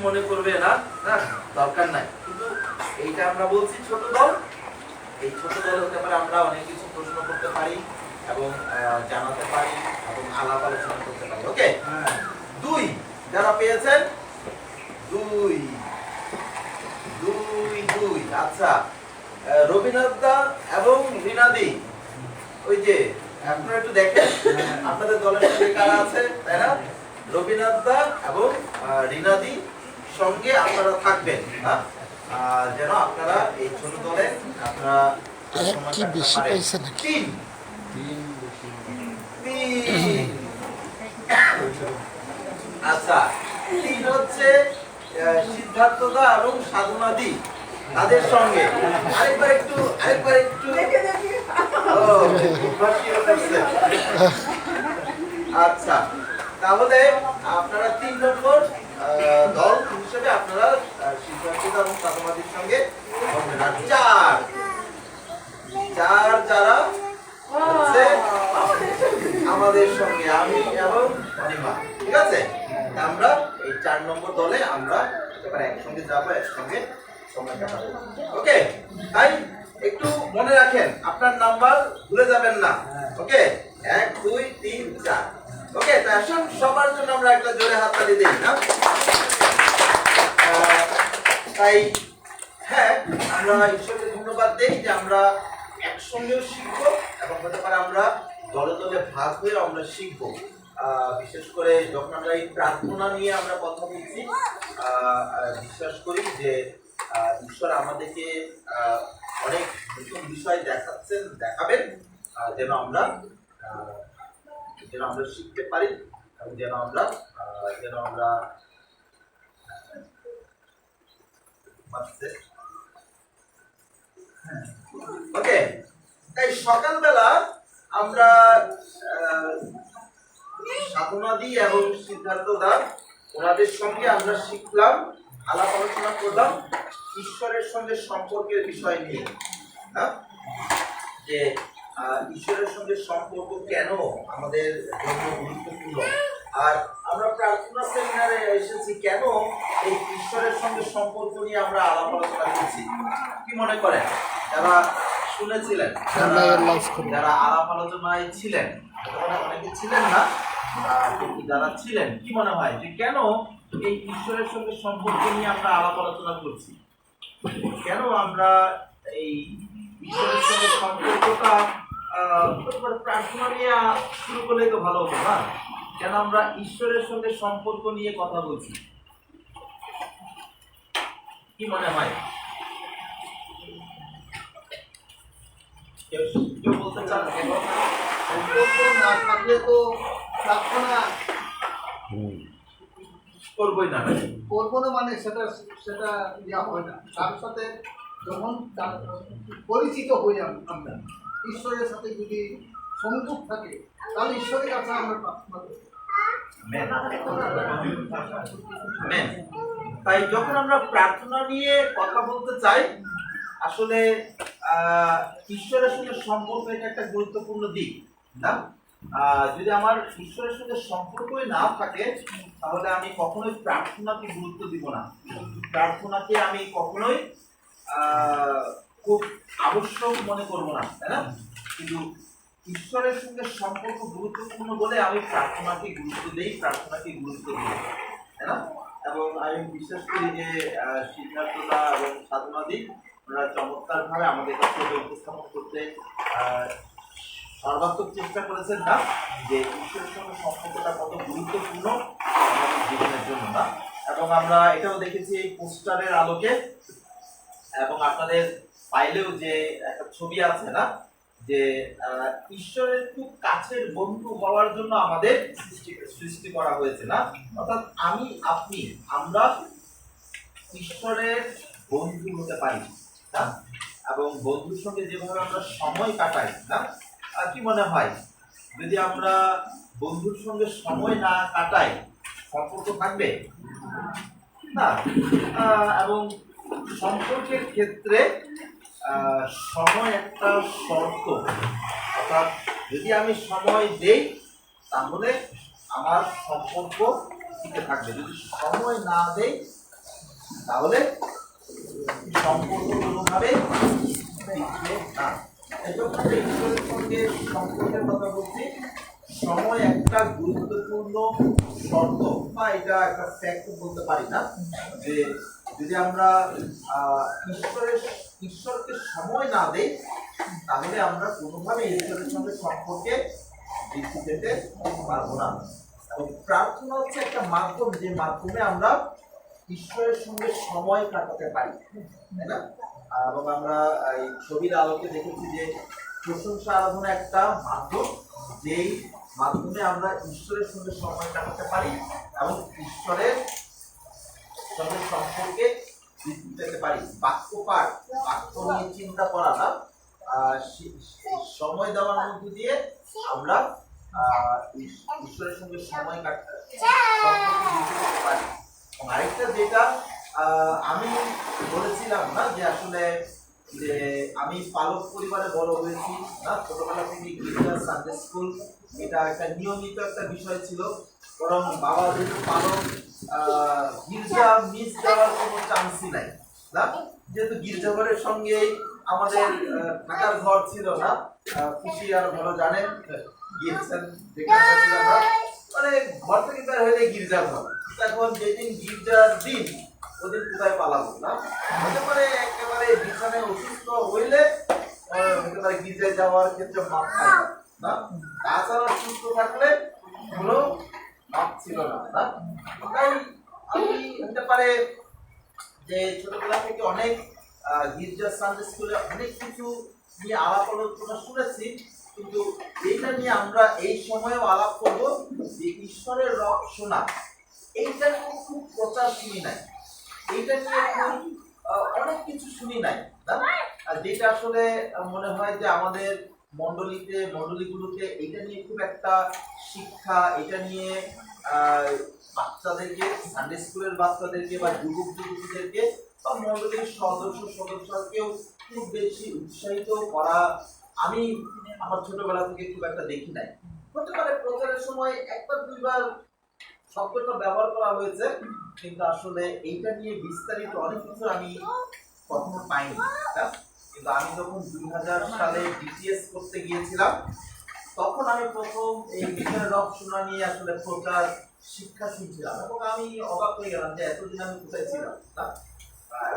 মনে করবে না, না দরকার নাই। কিন্তু এইটা আমরা বলছি ছোট দল, এই ছোট দল হতে পারে আমরা অনেক কিছু প্রশ্ন করতে পারি এবং জানাতে পারি এবং আলাপ আলোচনা করতে পারি। ওকে, 2 যারা পেয়েছেন 2 2 2। আচ্ছা, রবীন্দ্রদা এবং রিনাদি, ওই যে আপনারা একটু দেখেন আপনাদের দলের সঙ্গে কারা আছে, তাই না? রবীন্দ্রদা এবং রিনাদি সঙ্গে আপনারা থাকবেন, হ্যাঁ, যেন আপনারা এই ছোট দলে আপনারা কি বেশি পাইছে নাকি? 3 আচ্ছা, 3 হচ্ছে সিদ্ধার্থদা এবং সাধনাদি, তাদের সঙ্গে আরেকবার একটু আচ্ছা, তাহলে আপনারা 3 নম্বর দল হিসেবে আপনারা সিদ্ধার্থদা এবং সাধনাদির সঙ্গে থাকবেন। আর 4 যারা হচ্ছে আমাদের সঙ্গে, আমি এবং অনিমা, ঠিক আছে? আমরা এই 4 নম্বর দলে আমরা একেবারে একসঙ্গে যাবো, একসঙ্গে সময় কাটাবো। ওকে, তাই একটু মনে রাখেন, আপনার নাম্বার ভুলে যাবেন না। ওকে, 1 2 3 4। ওকে, তাই আসুন সবার জন্য আমরা একটা জোরে হাততালি দেই না? তাই হ্যাঁ, আমরা ঈশ্বরকে ধন্যবাদ দেই যে আমরা একসঙ্গেও শিখবো এবং হতে পারে আমরা দলে দলে ভাগ হয়ে আমরা শিখবো। বিশেষ করে যখন আমরা এই প্রার্থনা নিয়ে আমরা কথা বলছি, বিশ্বাস করি যে ঈশ্বর আমাদেরকে অনেক নতুন বিষয় দেখাবেন, যেন আমরা শিখতে পারি এবং যেন আমরা ওকে। তাই সকালবেলা আমরা সাধনাদি এবং সিদ্ধার্থদা ওনাদের সঙ্গে আমরা শিখলাম, আলাপ আলোচনা করলাম ঈশ্বরের সঙ্গে সম্পর্কের বিষয় নিয়ে, যে ঈশ্বরের সঙ্গে সম্পর্ক কেন আমাদের জন্য গুরুত্বপূর্ণ। আর আমরা প্রার্থনা সেমিনারে এসেছি কেন এই ঈশ্বরের সঙ্গে সম্পর্ক নিয়ে আমরা আলাপ আলোচনা করছি। কি মনে করেন যারা শুনেছিলেন, যারা আলাপ আলোচনায় ছিলেন, অনেকে ছিলেন না, যারা ছিলেন, কি মনে হয় যে কেন এই ঈশ্বরের সঙ্গে সম্পর্ক নিয়ে আমরা আলাপ আলোচনা করছি? কেন আমরা এই ঈশ্বরের সঙ্গে সম্পর্কটা প্রার্থনা নিয়ে শুরু করলেই তো ভালো হতো না? কেন আমরা ঈশ্বরের সঙ্গে সম্পর্ক নিয়ে কথা বলছি? কি মনে হয়? কেউ বলতে চান? না থাকলে তো প্রার্থনা করবোই না, করবো না, মানে সেটা ইয়া হয় না। তার সাথে যখন পরিচিত হই আমরা, ঈশ্বরের সাথে যদি সংযোগ থাকে, তাহলে ঈশ্বরের কাছে আমরা প্রার্থনা করি। তাই যখন আমরা প্রার্থনা নিয়ে কথা বলতে চাই, আসলে ঈশ্বরের সঙ্গে সম্পর্ক এটা একটা গুরুত্বপূর্ণ দিক না? যদি আমার ঈশ্বরের সঙ্গে সম্পর্কই না থাকে, তাহলে আমি কখনোই প্রার্থনাকে গুরুত্ব দিব না, প্রার্থনাকে আমি কখনোই খুব আবশ্যক মনে করবো না, তাই না? কিন্তু ঈশ্বরের সঙ্গে সম্পর্ক গুরুত্বপূর্ণ বলে আমি প্রার্থনাকে গুরুত্ব দিই, প্রার্থনাকে গুরুত্ব দিই, তাই না? এবং আমি বিশ্বাস করি যে সিদ্ধার্থদা এবং সাধনাদি ওনারা চমৎকারভাবে আমাদের কাছে উপস্থাপন করতে সর্বাত্মক চেষ্টা করেছেন, না যে ঈশ্বরের সঙ্গে সম্পর্কটা কত গুরুত্বপূর্ণ আমাদের জীবনের জন্য, না? এবং আমরা এটাও দেখেছি এই পোস্টারের আলোকে, এবং আপনাদের ফাইলেও যে একটা ছবি আছে না, যে ঈশ্বরের খুব কাছের বন্ধু হওয়ার জন্য আমাদের সৃষ্টি করা হয়েছে, না? অর্থাৎ আমি আপনি আমরা ঈশ্বরের বন্ধু হতে পারি, না? এবং বন্ধুর সঙ্গে যেভাবে আমরা সময় কাটাই, না? কি মনে হয় যদি আমরা বন্ধুর সঙ্গে সময় না কাটাই, সম্পর্ক থাকবে না? এবং সম্পর্কের ক্ষেত্রে সময় একটা শর্ত, অর্থাৎ যদি আমি সময় দেই তাহলে আমার সম্পর্ক টিকে থাকবে, যদি সময় না দেই তাহলে সম্পর্ক কোনোভাবে টিকবে না। যখন আমরা ঈশ্বরের সঙ্গে সম্পর্কের কথা বলছি, সময় একটা গুরুত্বপূর্ণ শর্ত বা এটা একটা ফ্যাক্ট বলতে পারি না, যে যদি আমরা ঈশ্বরকে সময় না দেই তাহলে আমরা কোনোভাবে ঈশ্বরের সঙ্গে সম্পর্কে বৃদ্ধি পেতে পারবো না। এবং প্রার্থনা হচ্ছে একটা মাধ্যম, যে মাধ্যমে আমরা ঈশ্বরের সঙ্গে সময় কাটাতে পারি, তাই না? এবং আমরা এই ছবির আলোকে দেখেছি যে প্রশংসা আরাধনা একটা মাধ্যম, যেই মাধ্যমে আমরা ঈশ্বরের সঙ্গে সময় কাটাতে পারি এবং ঈশ্বরের সঙ্গে সম্পর্কে বৃদ্ধি পেতে পারি। বাক্য পাঠ, বাক্য নিয়ে চিন্তা করা না, সময় দেওয়ার মধ্য দিয়ে আমরা ঈশ্বরের সঙ্গে সময় কাটাতে পারি। আরেকটা যেটা আমি বলেছিলাম না, যে আসলে যে আমি পালক পরিবারে বড় হয়েছি না, ছোটবেলা থেকে গির্জা সানডে স্কুল এটা একটা নিয়মিত একটা বিষয় ছিল। বরং বাবা যেহেতু পালক, গির্জা মিস দেওয়ার কোনো চান্সই নাই না, যেহেতু গির্জাঘরের সঙ্গে আমাদের থাকার ঘর ছিল না। খুশি আর ভালো জানেন, গিয়েছেন যেখানে ছিলাম না, মানে ঘর থেকে বের হয়ে গির্জা ঘর। এখন যেদিন গির্জার দিন ওদিন কোথায় পালাবো না, হতে পারে একেবারে বিছানায় অসুস্থ হইলে হতে পারে গির্জায় যাওয়ার ক্ষেত্রে মাপ থাকে না, তাছাড়া সুস্থ থাকলে কোনো মাপ ছিল না। তাই আমি হতে পারে যে ছোটবেলা থেকে অনেক গির্জা সানডে স্কুলে অনেক কিছু নিয়ে আলাপ আলোচনা শুনেছি, কিন্তু এইটা নিয়ে আমরা এই সময়েও আলাপ করব যে ঈশ্বরের রব শোনা, এইটা নিয়ে খুব প্রচার শুনি নাই, এইটা নিয়ে খুব অনেক কিছু শুনি নাই না, যেটা আসলে মনে হয় যে আমাদের মণ্ডলীগুলোতে এটা নিয়ে খুব একটা শিক্ষা, এটা নিয়ে বাচ্চাদেরকে, সানডে স্কুলের বাচ্চাদেরকে বা যুবক যুবতীদেরকে বা মণ্ডলীর সদস্যকেও খুব বেশি উৎসাহিত করা আমি আমার ছোটবেলা থেকে খুব একটা দেখি নাই। হতে পারে প্রচারের সময় একবার দুইবার শব্দটা ব্যবহার করা হয়েছে, কিন্তু আসলে এইটা নিয়ে বিস্তারিত অনেক কিছু আমি কখনো পাইনি। কিন্তু আমি যখন 2000 সালে ডিটিএস করতে গিয়েছিলাম, তখন আমি প্রথম এই মিশনের রব শোনা নিয়ে আসলে প্রচার শিক্ষা শুনছিলাম, এবং আমি অবাক হয়ে গেলাম যে এতদিন আমি কোথায় ছিলাম না।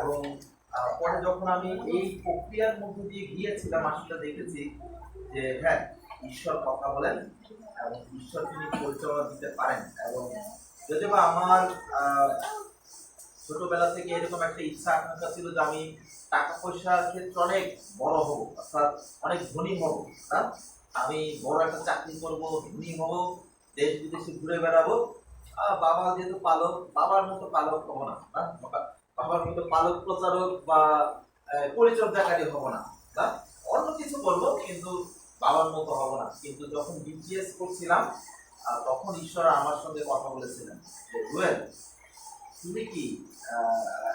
এবং পরে যখন আমি এই প্রক্রিয়ার মধ্যে দিয়ে গিয়েছিলাম, আসলে দেখেছি যে হ্যাঁ, ঈশ্বর কথা বলেন এবং ঈশ্বর তিনি পরিচালনা দিতে পারেন। এবং যদি বা আমার ছোটবেলা থেকে এরকম একটা ইচ্ছা আকাঙ্ক্ষা ছিল যে আমি টাকা পয়সার ক্ষেত্রে অনেক বড় হব, অর্থাৎ অনেক ধনী হব, না আমি বড় একটা চাকরি করব, ধনী হব, দেশ বিদেশে ঘুরে বেড়াবো। বাবা যেহেতু পালক, বাবার মতো পালক হবো না, বাবার মতো পালক প্রচারক বা পরিচর্যাকারী হব না, অন্য কিছু করবো, কিন্তু বাবার মতো হব না। কিন্তু যখন বিটিএস করছিলাম, তখন ঈশ্বর আমার সঙ্গে কথা বলেছিলেন যে রুয়েল, তুমি কি,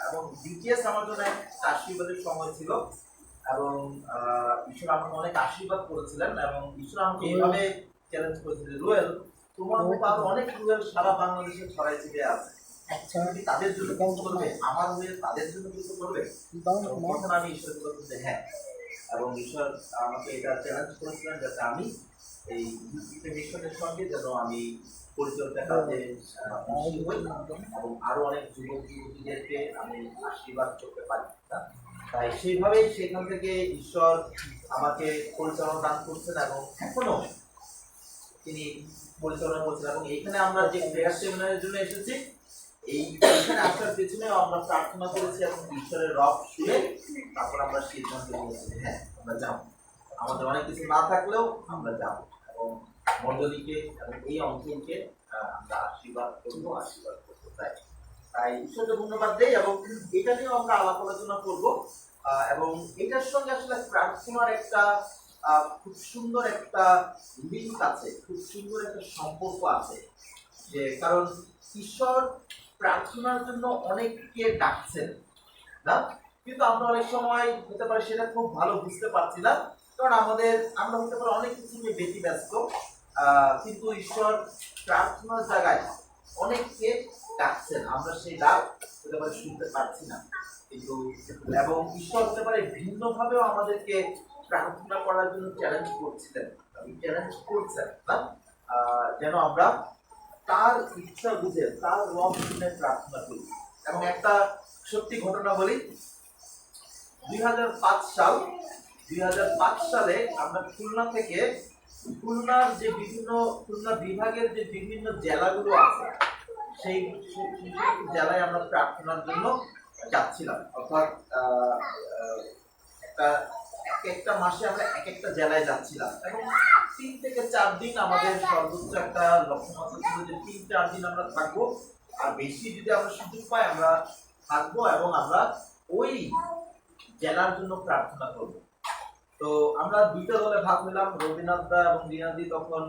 এবং বিটিএস আমার জন্য একটা আশীর্বাদের সময় ছিল, এবং ঈশ্বর আমাকে অনেক আশীর্বাদ করেছিলেন, এবং ঈশ্বর আমাকে এইভাবে চ্যালেঞ্জ করেছিলেন, রুয়েল তোমার মতো আরো অনেক রুয়েল সারা বাংলাদেশে ছড়াই ছিটিয়ে আছে, তুমি তাদের জন্য কিছু করবে, আমার হয়ে তাদের জন্য কিছু করবে। তখন আমি ঈশ্বরকে বলতে যে হ্যাঁ, এবং ঈশ্বর আমাকে এটা চ্যালেঞ্জ করেছিলেন যাতে আমি এই মিশনের সঙ্গে যেন আমি পরিচর্যা কাজে খুশি হই, এবং আরো অনেক যুবক যুবতীদেরকে আমি আশীর্বাদ করতে পারি। তাই সেইভাবেই সেখান থেকে ঈশ্বর আমাকে পরিচালনা দান করছেন, এবং এখনো তিনি পরিচালনা করছেন। এবং এইখানে আমরা যে প্রেয়ার সেমিনারের জন্য এসেছি, এইখানে আসার পেছনে আমরা প্রার্থনা করেছি এবং ঈশ্বরের রব শুনে তারপর আমরা সিদ্ধান্ত নিয়েছি হ্যাঁ আমরা যাবো, আমাদের অনেক কিছু না থাকলেও আমরা যাবো, এবং মণ্ডলীকে এবং এই অঞ্চলকে আমরা আশীর্বাদ করবো, আশীর্বাদ করতে চাই। তাই ঈশ্বরকে ধন্যবাদ দেই, এবং এটা নিয়েও আমরা আলাপ আলোচনা করবো। এবং এটার সঙ্গে আসলে প্রার্থনার একটা খুব সুন্দর একটা লিঙ্ক আছে, খুব সুন্দর একটা সম্পর্ক আছে, যে কারণ ঈশ্বর প্রার্থনার জন্য অনেককে ডাকছেন না, কিন্তু আমরা অনেক সময় হতে পারে সেটা খুব ভালো বুঝতে পারছি না, কারণ আমরা হতে পারে অনেক কিছু নিয়ে ব্যতিব্যস্ত, কিন্তু ঈশ্বর প্রার্থনার জায়গায় অনেককে ডাকছেন, আমরা সেই ডাক হতে পারে শুনতে পারছি না, কিন্তু এবং ঈশ্বর হতে পারে ভিন্নভাবেও আমাদেরকে প্রার্থনা করার জন্য চ্যালেঞ্জ করছিলেন, চ্যালেঞ্জ করছেন না, যেন আমরা তার ইচ্ছা বুঝে তার রব শুনে প্রার্থনা করি। এবং একটা সত্যি ঘটনা বলি, 2005 সালে আমরা খুলনা থেকে খুলনার যে বিভিন্ন খুলনা বিভাগের যে বিভিন্ন জেলাগুলো আছে সেই জেলায় আমরা প্রার্থনার জন্য যাচ্ছিলাম, অর্থাৎ একটা মাসে আমরা এক একটা জেলায় যাচ্ছিলাম এবং 3 থেকে 4 দিন আমাদের সর্বোচ্চ একটা লক্ষ্যমাত্রা ছিল যে 3-4 দিন আমরা থাকবো, আর বেশি যদি আমরা সুযোগ পাই আমরা থাকবো এবং আমরা ওই জেলার জন্য প্রার্থনা করবো। তো আমরা 2টা দলে ভাগ হলাম, রবীন্দ্রনাথ দা এবং রিনাদি তখন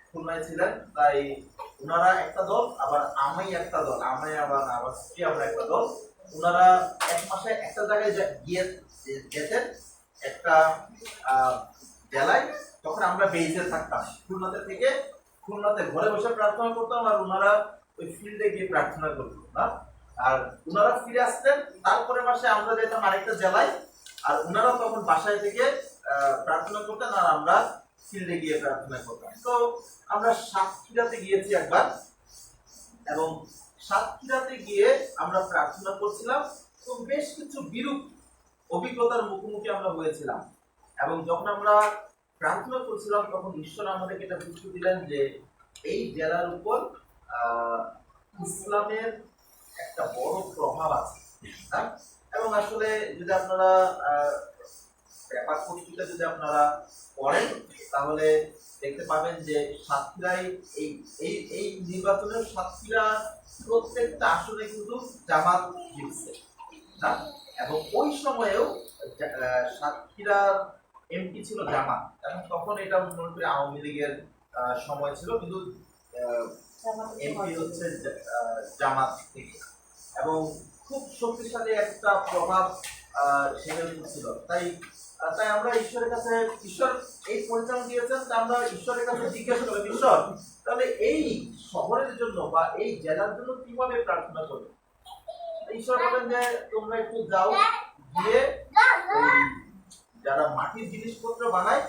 খুলনায় ছিলেন, তাই ওনারা একটা দল, আবার আমি একটা দল, আমি আবার আমার স্ত্রী আমরা একটা দল। ওনারা এক মাসে একটা জায়গায় গিয়ে যেতেন, একটা জেলায়, তখন আমরা বেইজে থাকতাম, খুলনাতে থেকে খুলনাতে ঘরে বসে প্রার্থনা করতাম আর ওনারা ওই ফিল্ডে গিয়ে প্রার্থনা করতো না, আর ওনারা ফিরে আসতেন তারপরে মাসে আমরা যেতাম আরেকটা জেলায়, আর ওনারা তখন বাসায় থেকে প্রার্থনা করতেন আর আমরা ফিল্ডে গিয়ে প্রার্থনা করতাম। তো আমরা সাতক্ষীরাতে গিয়েছি একবার, এবং সাতক্ষীরাতে গিয়ে আমরা প্রার্থনা করছিলাম, তো বেশ কিছু বিরূপ অভিজ্ঞতার মুখোমুখি আমরা হয়েছিলাম। এবং যখন আমরা প্রার্থনা করছিলাম তখন ঈশ্বর আমাদেরকে এটা বুঝতে দিলেন যে এই জেলার উপর ইসলামের একটা বড় প্রভাব আছে। এবং আসলে যদি আপনারা পেপার পত্রিকা যদি আপনারা পড়েন তাহলে দেখতে পাবেন যে সাতক্ষীরায় এই এই এই নির্বাচনের সাতক্ষীরা প্রত্যেকটা আসনে কিন্তু জামাত জিতছে, এবং ওই সময়েও সাতক্ষীরার এমপি ছিল জামাত, এবং তখন এটা মনে করি আওয়ামী লীগের সময় ছিল, কিন্তু এমপি হচ্ছে জামাত থেকে, এবং খুব শক্তিশালী একটা প্রভাব সেখানে ছিল। তাই আমরা ঈশ্বরের কাছে, ঈশ্বর এই পরিচালনা দিয়েছেন, আমরা ঈশ্বরের কাছে জিজ্ঞাসা করলাম, ঈশ্বর তাহলে এই শহরের জন্য বা এই জেলার জন্য কিভাবে প্রার্থনা করবে? ঈশ্বর বলেন যে তোমরা একটু যাও, গিয়ে যারা মাটির জিনিসপত্র বানায়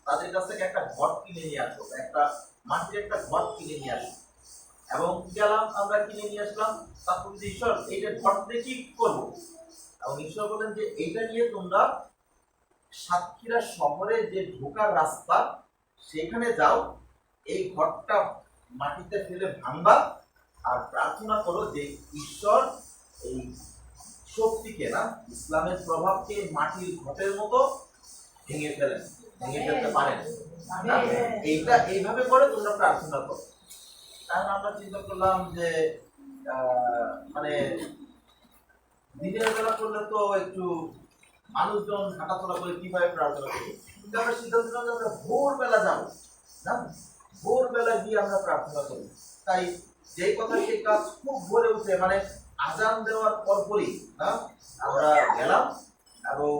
তাদের কাছ থেকে একটা ঘর কিনে নিয়ে আসো, একটা মাটির একটা ঘর কিনে নিয়ে আসো। এবং গেলাম, আমরা কিনে নিয়ে আসলাম, তারপর ঈশ্বর এইটা ঘর দিয়ে কি করবো? এবং ঈশ্বর বলেন যে এইটা নিয়ে তোমরা সাতক্ষীরা শহরে যে ঢোকার রাস্তা সেখানে যাও, এই ঘরটা মাটিতে ফেলে ভাঙবা আর প্রার্থনা করো যে ঈশ্বর এই শক্তিকে, না ইসলামের প্রভাবকে মাটির ঘটের মতো ভেঙে ফেলতে পারেন। এইটা এইভাবে করে তোমরা প্রার্থনা করো। তাহলে আমরা চিন্তা করলাম যে মানে দিনের বেলা করলে তো একটু মানুষজন হাঁটাচলা করে কিভাবে প্রার্থনা করবো, কিন্তু আমরা সিদ্ধান্ত নিলাম যে আমরা ভোরবেলা যাবো, না ভোরবেলা গিয়ে আমরা প্রার্থনা করি। তাই যে কথা সেই কাজ, খুব ভোরে উঠে মানে আজান দেওয়ার পরপরই আমরা গেলাম, এবং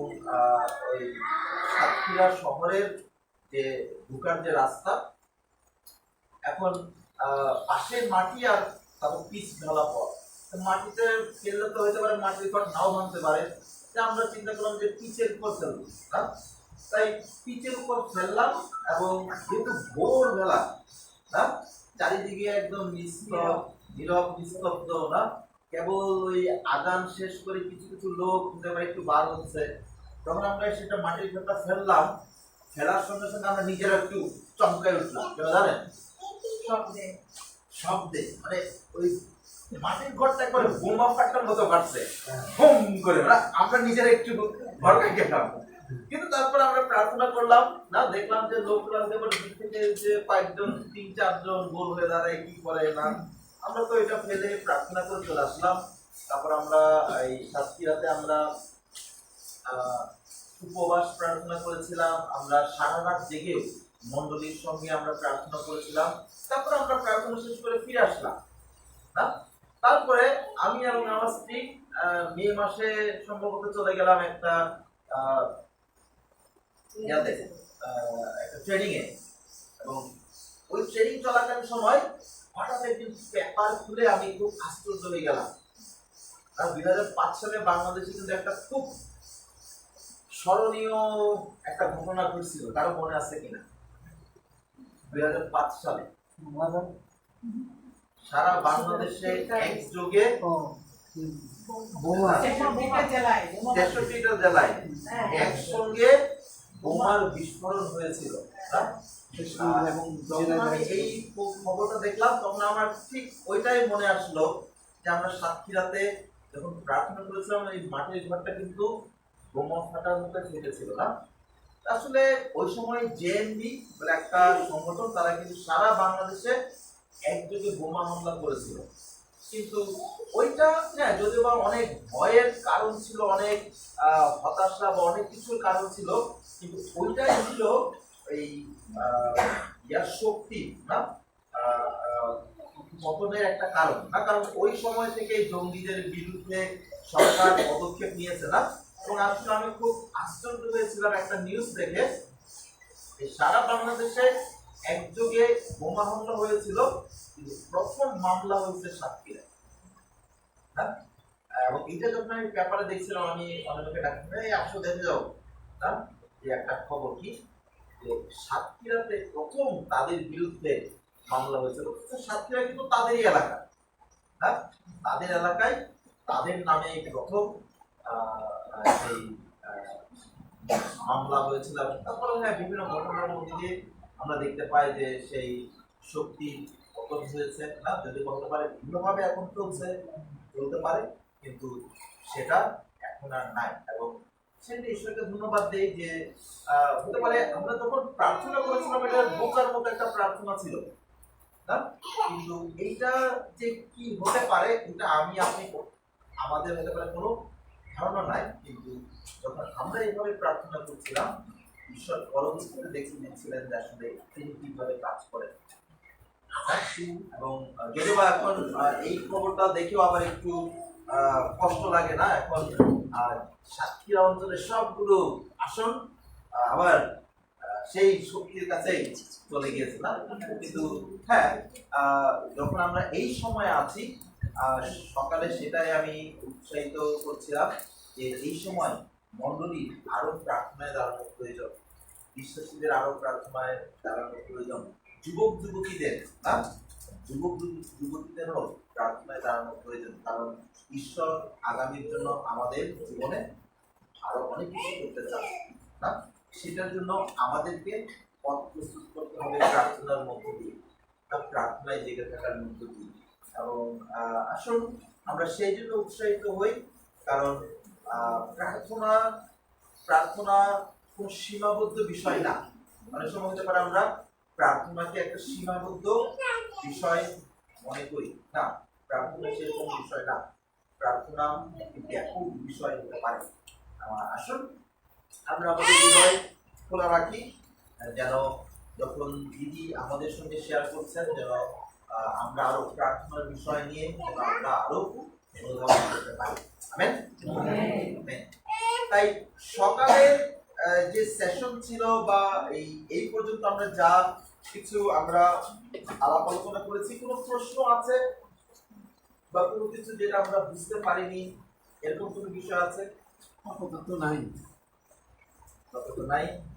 ওই সাতক্ষীরা শহরের যে ঢুকার যে রাস্তা, এখন পাশের মাটি আর তারপর পিচ ঢালা পথ, মাটিতে ফেললে তো হতে পারে মাটির পর নাও ভাঙতে পারে, আমরা চিন্তা করলাম যে পিচের উপর ফেলবো, তাই পিচের উপর ফেললাম। এবং যেহেতু ভোরবেলা, চারিদিকে একদম নীরব নিস্তব্ধ, না কেবল ওই আজান শেষ করে কিছু কিছু লোক একটু বার হচ্ছে, তখন আমরা সেটা মাটির ভেতরটা ফেললাম, ফেলার সঙ্গে সঙ্গে আমরা নিজেরা একটু চমকায় উঠলাম, কেন জানেন? শব্দে মানে ওই মাটির ঘরটা একবারে বোমা ফাটার মতো কাটছে, হুম করে, আমরা নিজেরা একটু ভরকাই গেলাম। কিন্তু তারপর আমরা প্রার্থনা করলাম, না দেখলাম যে লোকরা থেকে যে 5 জন 3-4 জন গোল হয়ে দাঁড়ায়, কি করে না, আমরা তো এটা ফেলে প্রার্থনা করে চলে আসলাম। তারপর আমরা এই সাতক্ষীরাতে আমরা উপবাস প্রার্থনা করেছিলাম, আমরা সারা রাত জেগে মন্ডলীর সঙ্গে আমরা প্রার্থনা করেছিলাম। তারপর আমরা প্রার্থনা শেষ করে ফিরে আসলাম। তারপরে আমি এবং আমার স্ত্রী মে মাসে সম্ভবত চলে গেলাম একটা ট্রেনিং এ, এবং ওই ট্রেনিং চলাকালীন সময় হঠাৎ একদিন পেপার খুলে আমি খুব আশ্চর্য হয়ে গেলাম। আর 2005 সালে বাংলাদেশে কিন্তু একটা খুব স্মরণীয় একটা ঘটনা ঘটছিল, কারো মনে আছে কিনা? 2005 সালে সারা বাংলাদেশে একযোগে 63টা জেলায় একসঙ্গে বোমার বিস্ফোরণ হয়েছিল। এবং যখন আমি এই খবরটা দেখলাম তখন আমার ঠিক ওইটাই মনে আসলো যে আমরা সাতক্ষীরাতে যখন প্রার্থনা করেছিলাম এই মাটির ঘরটা কিন্তু বোমা ফাটার মধ্যে ফেটেছিল না। আসলে ওই সময় জেএমবি বলে একটা সংগঠন, তারা কিন্তু সারা বাংলাদেশে একযোগে বোমা হামলা করেছিল। কিন্তু ওইটা হ্যাঁ যদিও বা অনেক ভয়ের কারণ ছিল, অনেক হতাশা বা অনেক কিছুর কারণ ছিল, কিন্তু ওইটাই ছিল এই ইয়ার শক্তি না পতনের একটা কারণ না। কারণ ওই সময় থেকে জঙ্গিদের বিরুদ্ধে সরকার পদক্ষেপ নিয়েছে না। এবং আসলে আমি খুব আশ্চর্য হয়েছিলাম একটা নিউজ দেখে, সারা বাংলাদেশে একযোগে বোমা হামলা হয়েছিল, কিন্তু প্রথম মামলা হয়েছে সাতক্ষীরা। হ্যাঁ, এবং এটা যখন আমি পেপারে দেখছিলাম আমি অনেকে ডাক্তার আসো দেখে যাও না, যে একটা খবর কি যে সাতক্ষীরাতে প্রথম তাদের বিরুদ্ধে মামলা হয়েছিল। সাতক্ষীরা কিন্তু তাদেরই এলাকা, হ্যাঁ তাদের এলাকায় তাদের নামে প্রথম সেই মামলা হয়েছিল। তারপরে হ্যাঁ বিভিন্ন ঘটনার মধ্যে দিয়ে আমরা দেখতে পাই যে সেই শক্তি পতন হয়েছে না, যদি বলতে পারে বিভিন্নভাবে এখন চলতে পারে, কিন্তু সেটা এখন আর নাই। এবং সেটা ঈশ্বরকে ধন্যবাদ দেই যে হতে পারে আমরা যখন প্রার্থনা করেছিলাম এটা বোকার মতো একটা প্রার্থনা ছিল না, কিন্তু এইটা যে কি হতে পারে এটা আমি আপনি আমাদের হতে পারে কোনো ধারণা নাই। কিন্তু যখন আমরা এইভাবে প্রার্থনা করছিলাম ঈশ্বর পরবর্তীতে দেখে নিচ্ছিলেন যে আসলে তিনি কিভাবে কাজ করেন। এবং যদিও বা এখন এই খবরটা দেখেও আবার একটু কষ্ট লাগে না, এখন সাতক্ষীরা অঞ্চলের সবগুলো আসন আবার সেই শক্তির কাছে চলে গিয়েছে না। কিন্তু হ্যাঁ যখন আমরা এই সময় আছি সকালে সেটাই আমি উৎসাহিত করছিলাম যে এই সময় মণ্ডলী আরো প্রার্থনায় দাঁড়ানোর প্রয়োজন, বিশ্বাসীদের আরো প্রার্থনায় দাঁড়ানোর প্রয়োজন, যুবক যুবতীদের যুবতীদেরও প্রার্থনায় দাঁড়ানোর প্রয়োজন। কারণ ঈশ্বর আগামীর জন্য আমাদের জীবনে আরো অনেক কিছু করতে চান না, সেটার জন্য আমাদেরকে পথ প্রস্তুত করতে হবে প্রার্থনার মধ্য দিয়ে, প্রার্থনায় জেগে থাকার মধ্য দিয়ে। এবং আসুন আমরা সেই জন্য উৎসাহিত হই, কারণ প্রার্থনা কোন সীমাবদ্ধ বিষয় না। অনেক সময় হতে পারে আমরা প্রার্থনাকে একটা সীমাবদ্ধ বিষয় মনে করি না, প্রার্থনা সেরকম বিষয় না, প্রার্থনা একটি ব্যাপক বিষয় হতে পারে। আসুন আমরা আমাদের হৃদয় খোলা রাখি, যেন যখন দিদি আমাদের সঙ্গে শেয়ার করছেন যেন আমরা আরো প্রার্থনার বিষয় নিয়ে আমরা আরো অনুধাবন করতে পারি। আমেন। তাই সকালে যে সেশন ছিল বা এই পর্যন্ত আমরা যা কিছু আমরা আলাপ আলোচনা করেছি, কোনো প্রশ্ন আছে বা কোনো কিছু যেটা আমরা বুঝতে পারিনি এরকম কোনো বিষয় আছে? আপাতত নাই।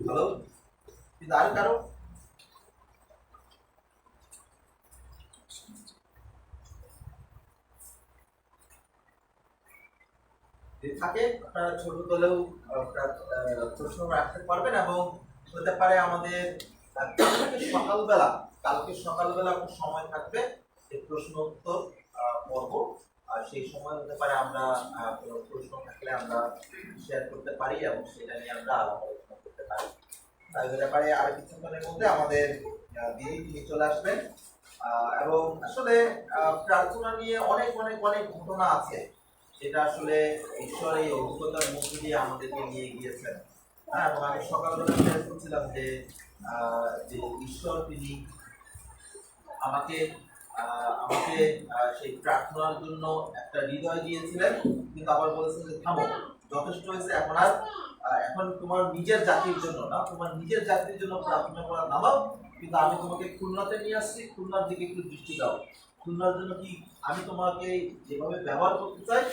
ভালো, কিন্তু আর কারো থাকে আপনারা ছোট দলেও প্রশ্ন রাখতে পারবেন। এবং হতে পারে আমাদের কালকে সকালবেলা সময় থাকবে এই প্রশ্ন উত্তর পর্ব, আর সেই সময় হতে পারে আমরা কোনো প্রশ্ন থাকলে আমরা শেয়ার করতে পারি এবং সেটা নিয়ে আমরা আলাপ আলোচনা করতে পারি। তাই হতে পারে আর কিছুক্ষণের মধ্যে আমাদের দিদি তিনি চলে আসবেন। এবং আসলে প্রার্থনা নিয়ে অনেক অনেক অনেক ঘটনা আছে, যেটা আসলে ঈশ্বর এই অভিজ্ঞতার মধ্য দিয়ে আমাদেরকে নিয়ে গিয়েছেন। হ্যাঁ, এবং আমি সকালবেলা শেয়ার করছিলাম যে ঈশ্বর তিনি আমাকে সেই প্রার্থনার জন্য একটা হৃদয় দিয়েছিলেন, কিন্তু আবার বলেছেন যে থামো, যথেষ্ট হয়েছে, এখন তোমার নিজের জাতির জন্য না, তোমার নিজের জাতির জন্য প্রার্থনা করা নামাও, কিন্তু আমি তোমাকে খুলনাতে নিয়ে আসছি, খুলনার দিকে একটু দৃষ্টি দাও। খুলনার জন্য কি আমি তোমাকে যেভাবে ব্যবহার করতে চাই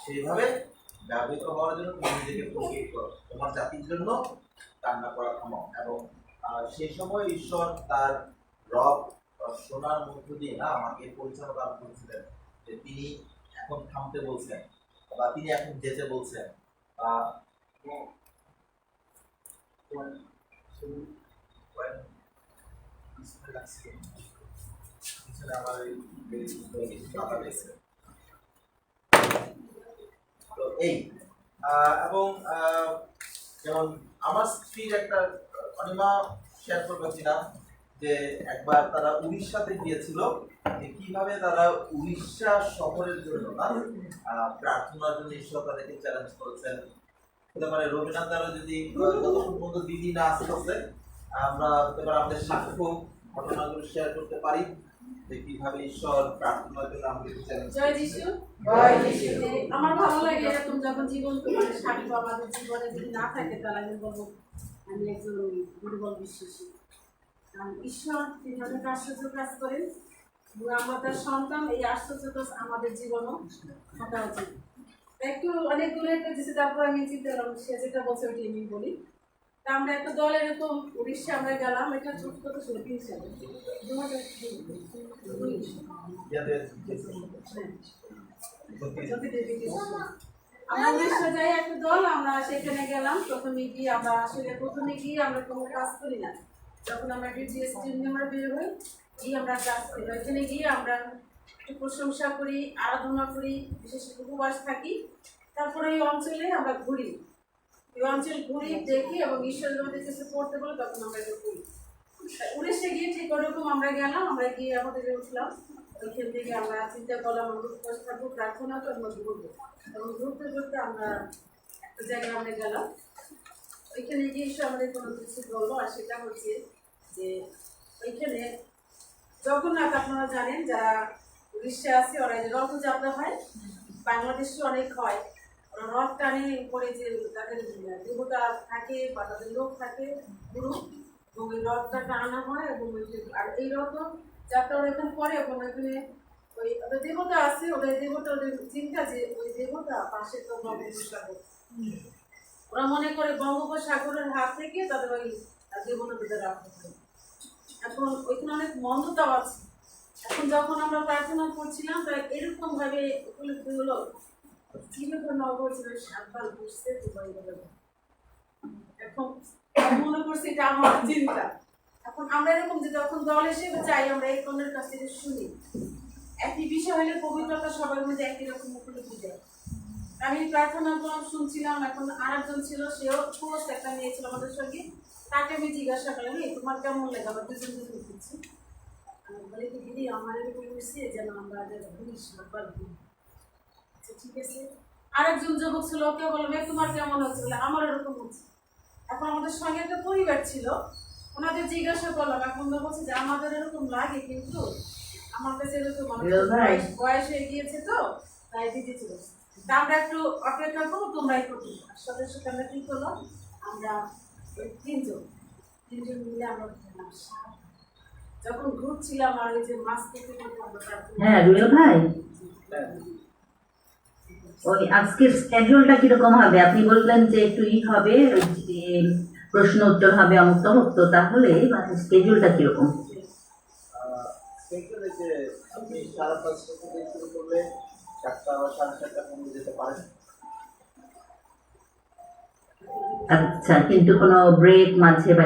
সেইভাবে ব্যবহৃত হওয়ার জন্য তুমি নিজেকে প্রস্তুত করো, তোমার জাতির জন্য কান্না করা থামাও। এবং সেই সময় ঈশ্বর তার রব সোনার মধ্য দিয়ে না আমাকে পরিচালনা দান করেছিলেন যে তিনি এখন থামতে বলছেন বা তিনি এখন যেতে বলছেন। তো এই এবং যেমন আমার স্ত্রীর একটা অনিমা শেয়ার করবো কিনা যে একবার তারা উড়িষ্যাতে গিয়েছিল, যে কিভাবে তারা উড়িষ্যা শহরের জন্য না প্রার্থনার জন্য ঈশ্বর তাদেরকে চ্যালেঞ্জ করেছেন। হতে পারে রবীন্দ্রনাথ দ্বারা যদি যতক্ষণ পর্যন্ত দিদি না আসতেছে আমরা হতে পারে আমাদের সাক্ষ্য ঘটনাগুলো শেয়ার করতে পারি যে কিভাবে ঈশ্বর প্রার্থনার জন্য আমাদের চ্যালেঞ্জ। জয় যিশু, জয় যিশু। আমার ভালো লাগে এরকম যখন জীবন তোমার সাক্ষ্য আমাদের জীবনে যদি না থাকে তাহলে আমি বলবো আমি একজন দুর্বল বিশ্বাসী। কারণ ঈশ্বর তিনি অনেক আশ্চর্য কাজ করেন এবং আমরা তার সন্তান, এই আশ্চর্য কাজ আমাদের জীবনও থাকা উচিত। একটু অনেক দূরে একটা দিচ্ছে, তারপর আমি চিন্তা করলাম সে যেটা বলছে ওইটি আমি বলি। তা আমরা একটা দল এরকম উড়িষ্যা আমরা গেলাম, এটা ছোট ছোট ছিল 3 সালে 2002। আমরা উড়িষ্যা যাই একটা দল, আমরা সেখানে গেলাম। প্রথমে গিয়ে আমরা কোনো কাজ করি না, যখন আমরা ডিজিএস টিম আমরা বের হই গিয়ে আমরা কাজ করি। ওইখানে গিয়ে আমরা একটু প্রশংসা করি, আরাধনা করি, বিশেষ উপবাস থাকি। তারপরে এই অঞ্চলে আমরা ঘুরি, এই অঞ্চল ঘুরি দেখি এবং ঈশ্বরের আমাদের কাছে পড়তে বলে তখন আমরা এটা করি। উড়িষ্যা গিয়ে ঠিক ওরকম আমরা গেলাম, আমরা গিয়ে আমাদের উঠলাম। ওইখান থেকে আমরা চিন্তা করলাম আমরা উপবাস থাকবো, প্রার্থনা তো আমরা ঘুরবো। এবং ঘুরতে ঘুরতে আমরা একটা জায়গায় আমরা গেলাম। ওইখানে গিয়ে ঈশ্বর আমাদের কোনো কিছু বললো, আর সেটা হচ্ছে যে ওইখানে জগন্নাথ, আপনারা জানেন যারা উড়িষ্যা আছে ওরা যে রথযাত্রা হয়, বাংলাদেশে অনেক হয়। ওরা রথ টানে উপরে যে তাদের দেবতা থাকে বা তাদের লোক থাকে গুরু, এবং ওই রথটা টানা হয়। এবং আর এই রথ যাত্রা ওরা এখানে করে এবং ওইখানে ওই ওদের দেবতা আছে, ওদের দেবতা ওদের চিন্তা যে ওই দেবতা পাশে তো বঙ্গোপসাগর, ওরা মনে করে বঙ্গোপসাগরের হাত থেকে তাদের ওই দেবতাদের রাখতে হবে। এখন ওইখানে অনেক মন্দতাও আছে। এখন যখন আমরা প্রার্থনা করছিলাম তাই এরকম ভাবে উপলব্ধি হলো জীবিত নগর ছিল 7 বার বুঝতে দুবাই গেল। এখন মনে করছি এটা আমার চিন্তা। এখন আমরা এরকম যে যখন দল হিসেবে চাই আমরা এই কনের কাছ থেকে শুনি, একই বিষয় হলে পবিত্রতা সবার মধ্যে একই রকম উপলব্ধি দেয়। আমি প্রার্থনা করলাম, শুনছিলাম। এখন আরেকজন ছিল, সেও পোস্ট একটা নিয়েছিল আমাদের সঙ্গে, তাকে আমি জিজ্ঞাসা করলাম তোমার কেমন লাগে, আমরা দুজন করছি। বলে কি দিদি আমার এরকম হয়েছে যেন আমরা ঠিক আছে। আরেকজন যুবক ছিল, কেউ বলবে তোমার কেমন হচ্ছে, বলে আমার এরকম হচ্ছে। এখন আমাদের সঙ্গে একটা পরিবার ছিল, ওনাদের জিজ্ঞাসা করলাম। এখন বলছে যে আমাদের এরকম লাগে, কিন্তু আমার কাছে এরকম বয়স হয়ে গিয়েছে তো তাই দিদি ছিল। তা আমরা একটু অপেক্ষা করবো, তোমরাই করবো। সাথে সাথে আমরা কি করলাম, আমরা তিনজন মিলে আমরা যখন ঘুরছিলাম আর ওই যে মাছ থেকে হ্যাঁ রুয়েল ভাই, ওই আজকের স্কেডিউলটা কিরকম হবে? আপনি বললেন যে একটু হবে, প্রশ্ন উত্তর হবে অমুক তমুক, তো তাহলে স্কেডিউলটা কিরকম? যে আপনি 5:30 থেকে শুরু করলে 4টা বা 4:30 পর্যন্ত যেতে পারেন। আচ্ছা, কিন্তু কোনো ব্রেক মাঝে বা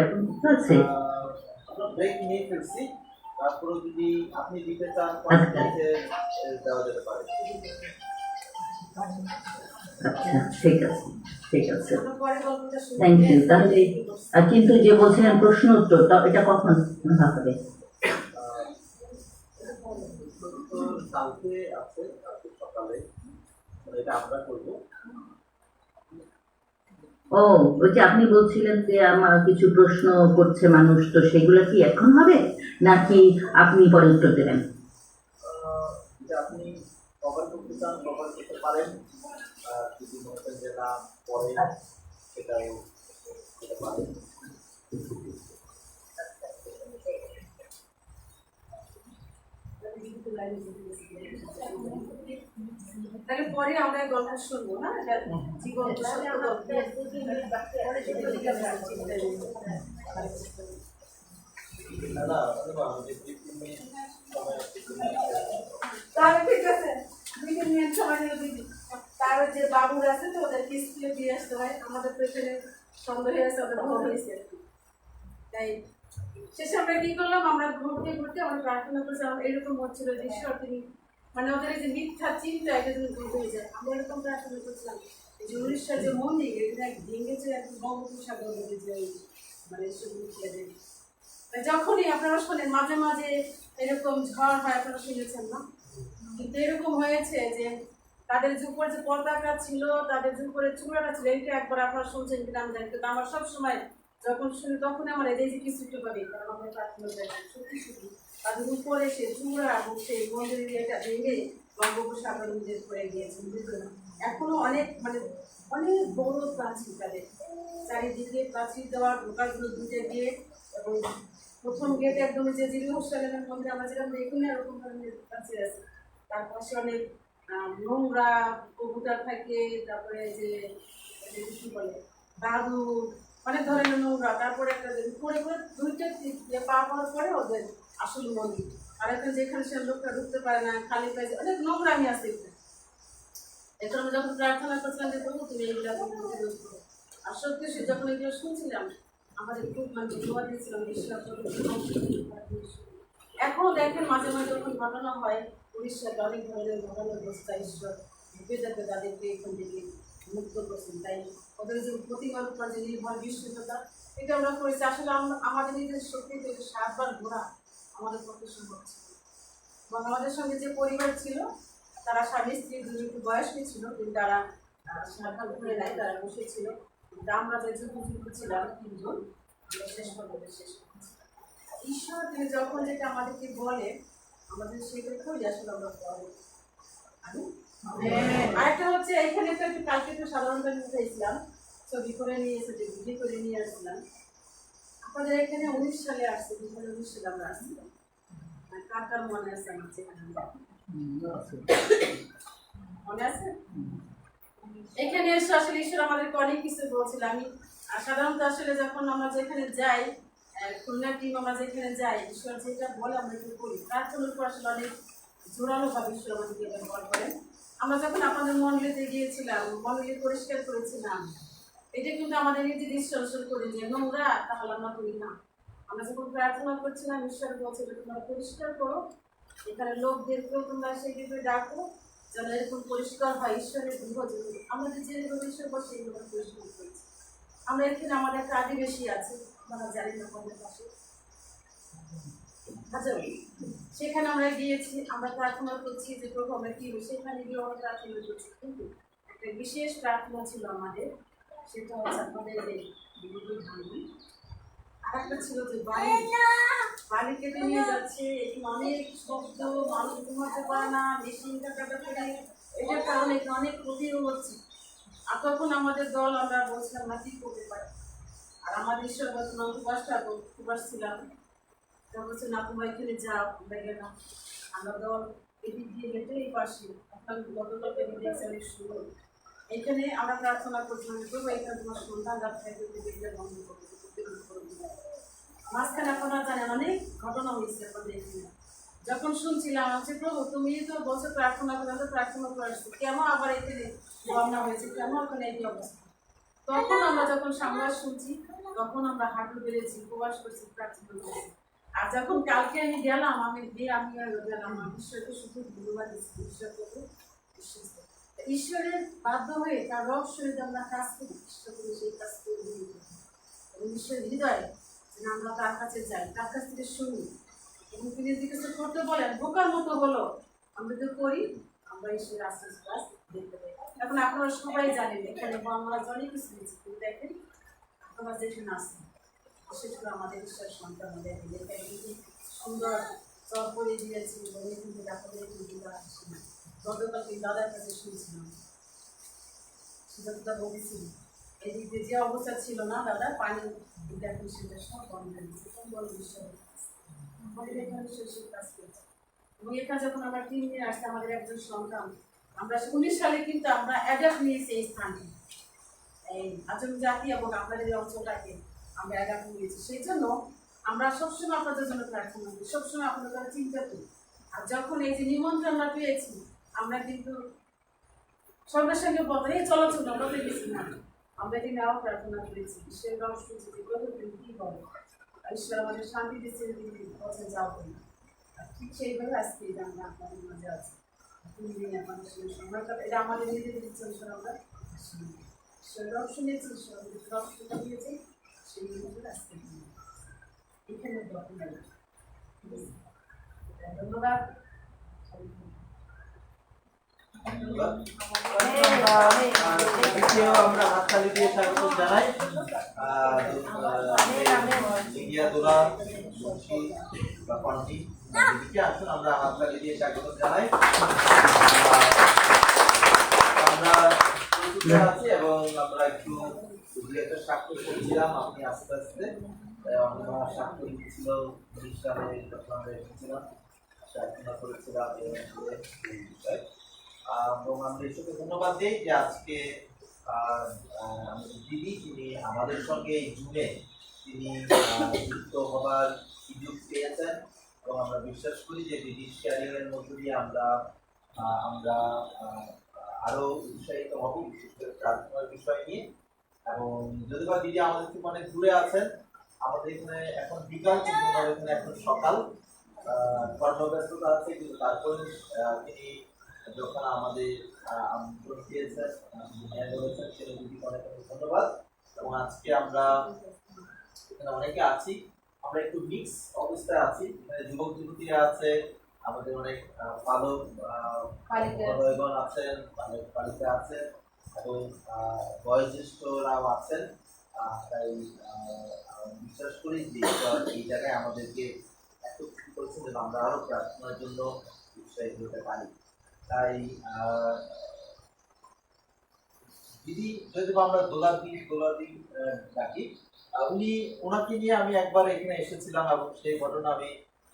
আছে? ব্রেক নিয়ে ফেলছি, তারপরে যদি আপনি দিতে চান দেওয়া যেতে পারে। আচ্ছা ঠিক আছে, ঠিক আছে, থ্যাংক ইউ। তাহলে কিন্তু যে বলছিলেন প্রশ্ন উত্তর, এটা কখন হবে? কালকে আছে, কালকে সকালে এটা আমরা করবো। ও ওই যে আপনি বলছিলেন যে আমার কিছু প্রশ্ন করছে মানুষ, তো সেগুলো কি এখন হবে নাকি আপনি পরে উত্তর দেবেন? যে আপনি কভার করতে চান কভার করতে পারেন, যদি মনে করেন যে না পরে সেটাও করতে পারেন। একটু লাইনে তাহলে পরে আমরা এই গল্প শুনবো না, এটা জীবন সত্য গল্প। তাহলে ঠিক আছে, 2-3 মিনিট সময় নিয়ে দিবি। তার যে বাবুর আছে তো ওদেরকে স্কুলে দিয়ে আসতে হয়, আমাদের তো এখানে সন্দেহ আছে ওদের ভোর হয়েছে আর কি। তাই শেষে আমরা কি করলাম, আমরা ঘুরতে ঘুরতে আমরা প্রার্থনা করছিলাম, এরকম হচ্ছিল যে ঈশ্বর তিনি মানে ওদের এই যে মিথ্যা চিন্তা এটা যদি দূর হয়ে যায়। আমরা এরকম প্রার্থনা করছিলাম যে উড়িষ্যার যে মন্দির এখানে ভেঙেছে একদম বঙ্গোপসাগর যে মানে যখনই আপনারা শোনেন মাঝে মাঝে এরকম ঝড় হয়, আপনারা শুনেছেন না? কিন্তু এরকম হয়েছে যে তাদের যে উপরে যে পতাকা ছিল, তাদের যে উপরে চূড়াটা ছিল, এইটা একবার আপনারা শুনছেন কিনা আমি জানি, কিন্তু আমার সবসময় যখন শুনি তখন আমার এই যে কিছু একটু পাবে, কারণ আমরা প্রার্থনা করি সত্যি সত্যি তাদের উপরে সে চূড়া এবং সেই মন্দিরের এটা ভেঙে বঙ্গোপসাগর নিজের করে গিয়েছে। এখনো অনেক মানে অনেক বড় প্রাচীর তাদের, চারিদিকে প্রাচীর দেওয়ার ঢোকাগুলো দুটো গেট, এবং প্রথম গেটে একদম যে জিরুসালেমের মন্দির আমরা যেরকম দেখি না এরকম ধরনের প্রাচীর আছে। তার পাশে অনেক নোংরা কবুতর থাকে, তারপরে যে কি বলে দাদু, অনেক ধরনের নোংরা। তারপরে একটা করে করে দুইটা পা করার পরে ওদের আসল মন্দির, আর একটা যেখানে সে লোকটা ঢুকতে পারে না, খালি পাইছে, অনেক নোংরামি আছে। এখন আমি যখন প্রার্থনা করছিলাম যে প্রভু তুমি এইগুলো আর সত্যি সে যখন এগুলো শুনছিলাম আমাদের খুব মানে ধন্যবাদ দিয়েছিলাম বিশ্বাস। এখনও দেখেন মাঝে মাঝে যখন ঘটনা হয় উড়িষ্যাতে অনেক ধরনের ঘটনাগ্রস্ত ঈশ্বর যাতে তাদেরকে এখান থেকে মুক্ত করছেন। তাই ওদের যে প্রতিমার উপর যে নির্ভর বিশ্বতা এটা আমরা করেছি। আসলে আমাদের নিজের শক্তিতে 7 বার ঘোরা আমাদের পক্ষে সম্ভব ছিল, এবং আমাদের সঙ্গে যে পরিবার ছিল তারা স্বামী স্ত্রী দুজন একটু বয়স্ক ছিল, কিন্তু তারা সাবধান করে নেয়, তারা বসেছিল। কিন্তু আমরা যে যুদ্ধ ছিলাম 3 জন শেষ পর্যন্ত শেষ করেছি। ঈশ্বর তিনি যখন যেটা আমাদেরকে বলে আমাদের সেটা করি আসলে আমরা পড়ে। আরেকটা হচ্ছে এইখানে তো একটু কালকে একটু সাধারণত নিয়েছিলাম, ছবি করে নিয়ে এসেছি, ভিডিও করে নিয়ে আসছিলাম। আপনাদের এখানে 19 সালে আসছে, 2019 সালে আমরা আসছিলাম। কার কার মনে আছে আমার যেখানে মনে আছে? এখানে এসে আসলে ঈশ্বর আমাদেরকে অনেক কিছু বলছিল। আমি সাধারণত আসলে যখন আমরা যেখানে যাই, খুলনার টিম আমরা যেখানে যাই, ঈশ্বর যেটা বলে আমরা একটু করি, প্রার্থনার উপর আসলে অনেক জোরালো ভাবে ঈশ্বর আমাদেরকে ব্যবহার করেন। আমরা যখন আপনাদের মন্ডলীতে গিয়েছিলাম, মন্ডলী পরিষ্কার করেছিলাম, এটা কিন্তু আমাদের নিজের ঈশ্বর করি যে নোংরা তাহলে আমরা করি না। আমরা যখন প্রার্থনা করছিলাম ঈশ্বর বলছিল তোমরা পরিষ্কার করো, এখানে লোকদেরকেও তোমরা সেগুলো ডাকো যেন এরকম পরিষ্কার হয়। ঈশ্বরের গৃহ যেগুলো আমাদের যেগুলো ঈশ্বর বসে সেগুলো পরিষ্কার করেছি। আমরা এখানে আমাদের একটা আদিবাসী আছে, আমরা জানি না আমাদের পাশে, আচ্ছা সেখানে আমরা গিয়েছি, আমরা প্রার্থনা করছি যে প্রভু আমরা কি সেখানে গিয়ে আমরা প্রার্থনা করছি। কিন্তু একটা বিশেষ প্রার্থনা ছিল আমাদের, সেটা হচ্ছে আপনাদের আর একটা ছিল যে বাড়ি কেটে নিয়ে যাচ্ছে, এটি অনেক শব্দ, মানুষ ঘুমাতে পারে না, মেশিনটা কাটা করে এটার কারণে অনেক ক্ষতিও হচ্ছে। আর তখন আমাদের দল আমরা বলছিলাম না কি করতে পারি, আর আমাদের ঈশ্বর বলছিলাম খুব আসছিলাম, বলছে না তোমরা এখানে যাও। আমরা গেলাম, আমরা দল এদিক দিয়ে হেঁটে এই পাশে আপনার গতকালকে দেখছি অনেক সুন্দর। এখানে আমরা প্রার্থনা করছিলাম প্রভু এখানে তোমার সন্তান রাত্রে দেখলে বন্ধ করবে। মাঝখানে আপনারা জানেন অনেক ঘটনা হয়েছে আপনাদের এখানে। যখন শুনছিলাম হচ্ছে প্রভু তুমি তো বছর প্রার্থনা করে প্রার্থনা করে আসছো, কেন আবার এখানে বন্যা হয়েছে, কেন ওখানে এই অবস্থা? তখন আমরা যখন সংবাদ শুনছি তখন আমরা হাঁটু বেড়েছি, উপবাস করছি, প্রার্থনা করছি। আর যখন কালকে আমি গেলাম, আমি গেলাম ঈশ্বরকে শুধু ধন্যবাদ দিচ্ছি, ঈশ্বর করবো ঈশ্বরের বাধ্য হয়ে তার রহস্যের আমরা কাজ করি, ঈশ্বর করে সেই কাজ করে এবং ঈশ্বরের হৃদয়ে যেন আমরা তার কাছে যাই, তার কাছ থেকে শুনি এবং তিনি যদি কিছু করতে বলেন বোকার মতো হলো আমরা যদি করি, আমরা ঈশ্বরের আশ্বাস কাজ দেখতে পাই। এখন আপনারা সবাই জানেন এখানে বাংলা অনেক কিছু হয়েছে, কিন্তু দেখেন আপনারা যেখানে আসছেন সেগুলো আমাদের ঈশ্বর সন্তান সুন্দর চর করে দিয়েছি এবং কিন্তু ডাক্তারের কিন্তু আসছে না। গতকালকে দাদার কাছে শুনছিলাম, সেটা বলেছিল এদিক দিয়ে যে অবস্থা ছিল না দাদা পানি দেখুন সেটা সব বন্ধ হয়ে গেছে। কোন বড় বিশ্বাস কাজ করেছে। এবং এখানে যখন আমরা টিম নিয়ে আসছে আমাদের একজন সন্তান, আমরা 19 সালে কিন্তু আমরা অ্যাডাপ্ট নিয়েছি এই স্থানটি, এই আজম জাতি এবং আপনাদের এই অঞ্চলটাকে আমরা অ্যাডাপ্ট নিয়েছি। সেই জন্য আমরা সবসময় আপনাদের জন্য প্রার্থনা করি, সবসময় আপনাদের কথা চিন্তা করি। আর যখন এই যে নিমন্ত্রণ আমরা পেয়েছি, আমরা কিন্তু সঙ্গে সঙ্গে বলে এই চলাচল আমরা তো গেছি না, আমরা এটি নেওয়া প্রার্থনা করেছি। ঈশ্বরের রহস্য যে কতদিন কী বলে, ঈশ্বর আমাদের শান্তি দিচ্ছে যদি পথে যাও করি। ঠিক সেইভাবে আজকে এটা আমরা আপনাদের মাঝে আছি। আপনাদের সঙ্গে সময় কাটা, এটা আমাদের নিজেদের ইচ্ছা অনুসারে আমরা ঈশ্বরের রহস্য নিয়েছি, ঈশ্বর আমাদের রহস্যটা দিয়েছি, সেই অনুসারে আজকে এখানে যখন ধন্যবাদ। আমরা হাততালি দিয়ে স্বাগত জানাই মিডিয়া দোলা মুন্সি বা কন্টি দিদিকে। আসুন আমরা হাততালি দিয়ে স্বাগত জানাই। আমরা আছি এবং আমরা একটু একটা স্বাক্ষর করেছিলাম। আপনি আস্তে আস্তে আমরা স্বাক্ষর ছিল 19 সালে যখন আমরা এসেছিলাম, প্রার্থনা করেছিলাম এই বিষয়ে। এবং আমরা ঈশ্বরকে ধন্যবাদ দিই যে আজকে আমাদের দিদি তিনি আমাদের সঙ্গে এই জুমে তিনি যুক্ত হবার সুযোগ পেয়েছেন এবং আমরা বিশ্বাস করি যে দিদির শেয়ারিং এর মধ্য দিয়ে আমরা আরো উৎসাহিত হব, বিশেষ করে প্রার্থনার বিষয় নিয়ে। এবং যদি বা দিদি আমাদের থেকে অনেক দূরে আছেন, আমাদের এখানে এখন বিকাল, কিন্তু এখানে এখন সকাল, কর্মব্যস্ততা আছে, কিন্তু তারপরে তিনি যখন আমাদের আমন্ত্রণ দিয়েছেন বলেছেন সেটা দিদিকে অনেক অনেক ধন্যবাদ। এবং আজকে আমরা এখানে অনেকে আছি, আমরা একটু মিক্স অবস্থায় আছি। যুবক যুবতীরা আছে, আমাদের অনেক বালক বালকগণ আছেন, বালক বালিকা আছেন এবং বয়োজ্যেষ্ঠরাও আছেন। তাই বিশ্বাস করি যে এই জায়গায় আমাদেরকে এত কিছু করেছেন যেন আমরা আরো প্রার্থনার জন্য উৎসাহিত হতে পারি। তাই দিদি যদি আমরা দোলাদি ডাকি, উনি ওনাকে নিয়ে আমি একবার এখানে এসেছিলাম এবং সেই ঘটনা আমি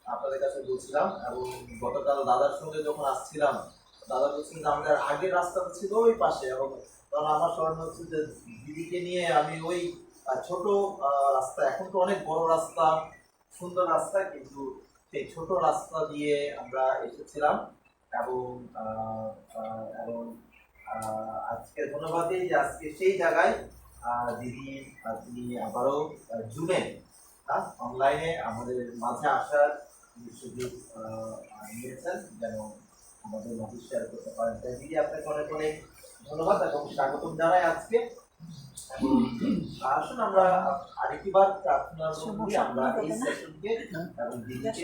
আপনাদের কাছে বলছিলাম। এবং গতকাল দাদার সঙ্গে যখন আসছিলাম, দাদা বলছিলেন যে আমাদের আগের রাস্তাটা ছিল ওই পাশে, এবং তখন আমার স্মরণ হচ্ছে যে দিদিকে নিয়ে আমি ওই ছোট রাস্তা, এখন তো অনেক বড় রাস্তা, সুন্দর রাস্তা, কিন্তু সেই ছোট রাস্তা দিয়ে আমরা এসেছিলাম। এবং আজকে ধন্যবাদ দিই যে আজকে সেই জায়গায় দিদি তিনি আবারও জুমে অনলাইনে আমাদের মাঝে আসার সুযোগ নিয়েছেন, যেন আমাদের মাঝে শেয়ার করতে পারেন। তাই দিদি আপনাকে অনেক অনেক ধন্যবাদ এবং স্বাগতম জানাই আজকে। আসুন আমরা আরেকবার প্রার্থনার মধ্যে আমরা এই সেশনকে এবং দিদিকে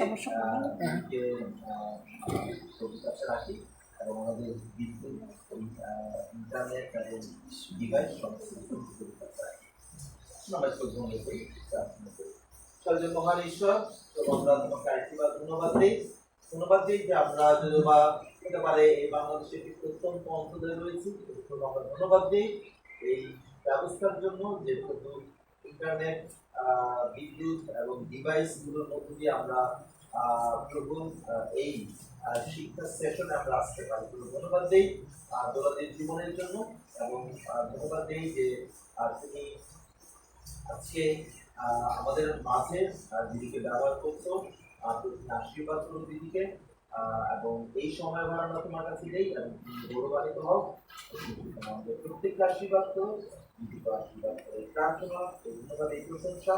কাছে রাখি এবং আমাদের বিদ্যুৎ, ইন্টারনেট এবং ডিভাইস সমস্ত রাখি। আমরা একটু ধন্যবাদ করি, প্রার্থনা করি। সর্বজন মহান ঈশ্বর, আমরা তোমাকে আরেকবার ধন্যবাদ দিই যে আমরা যদি বা হতে পারে এই বাংলাদেশে একটি প্রত্যন্ত অঞ্চলে রয়েছি, আমরা ধন্যবাদ দিই এই ব্যবস্থার জন্য, যে শুধু ইন্টারনেট, বিদ্যুৎ এবং ডিভাইসগুলোর মধ্যে দিয়ে আমরা প্রভু এই শিক্ষা সেশনে আমরা আসতে পারি। ধন্যবাদ দিই দোলাদির জীবনের জন্য এবং ধন্যবাদ দিই যে তিনি আজকে আমাদের মাঝে দিদিকে ব্যবহার করছো। আশীর্বাদ করো দিদিকে, এবং এই সময় আমরা তোমার কাছে দেই এবং তুমি গৌরবান্বিত হও। আমাদের প্রত্যেককে আশীর্বাদ করো, দিদিকে আশীর্বাদ করো। প্রার্থনা, ধন্যবাদ, এই প্রশংসা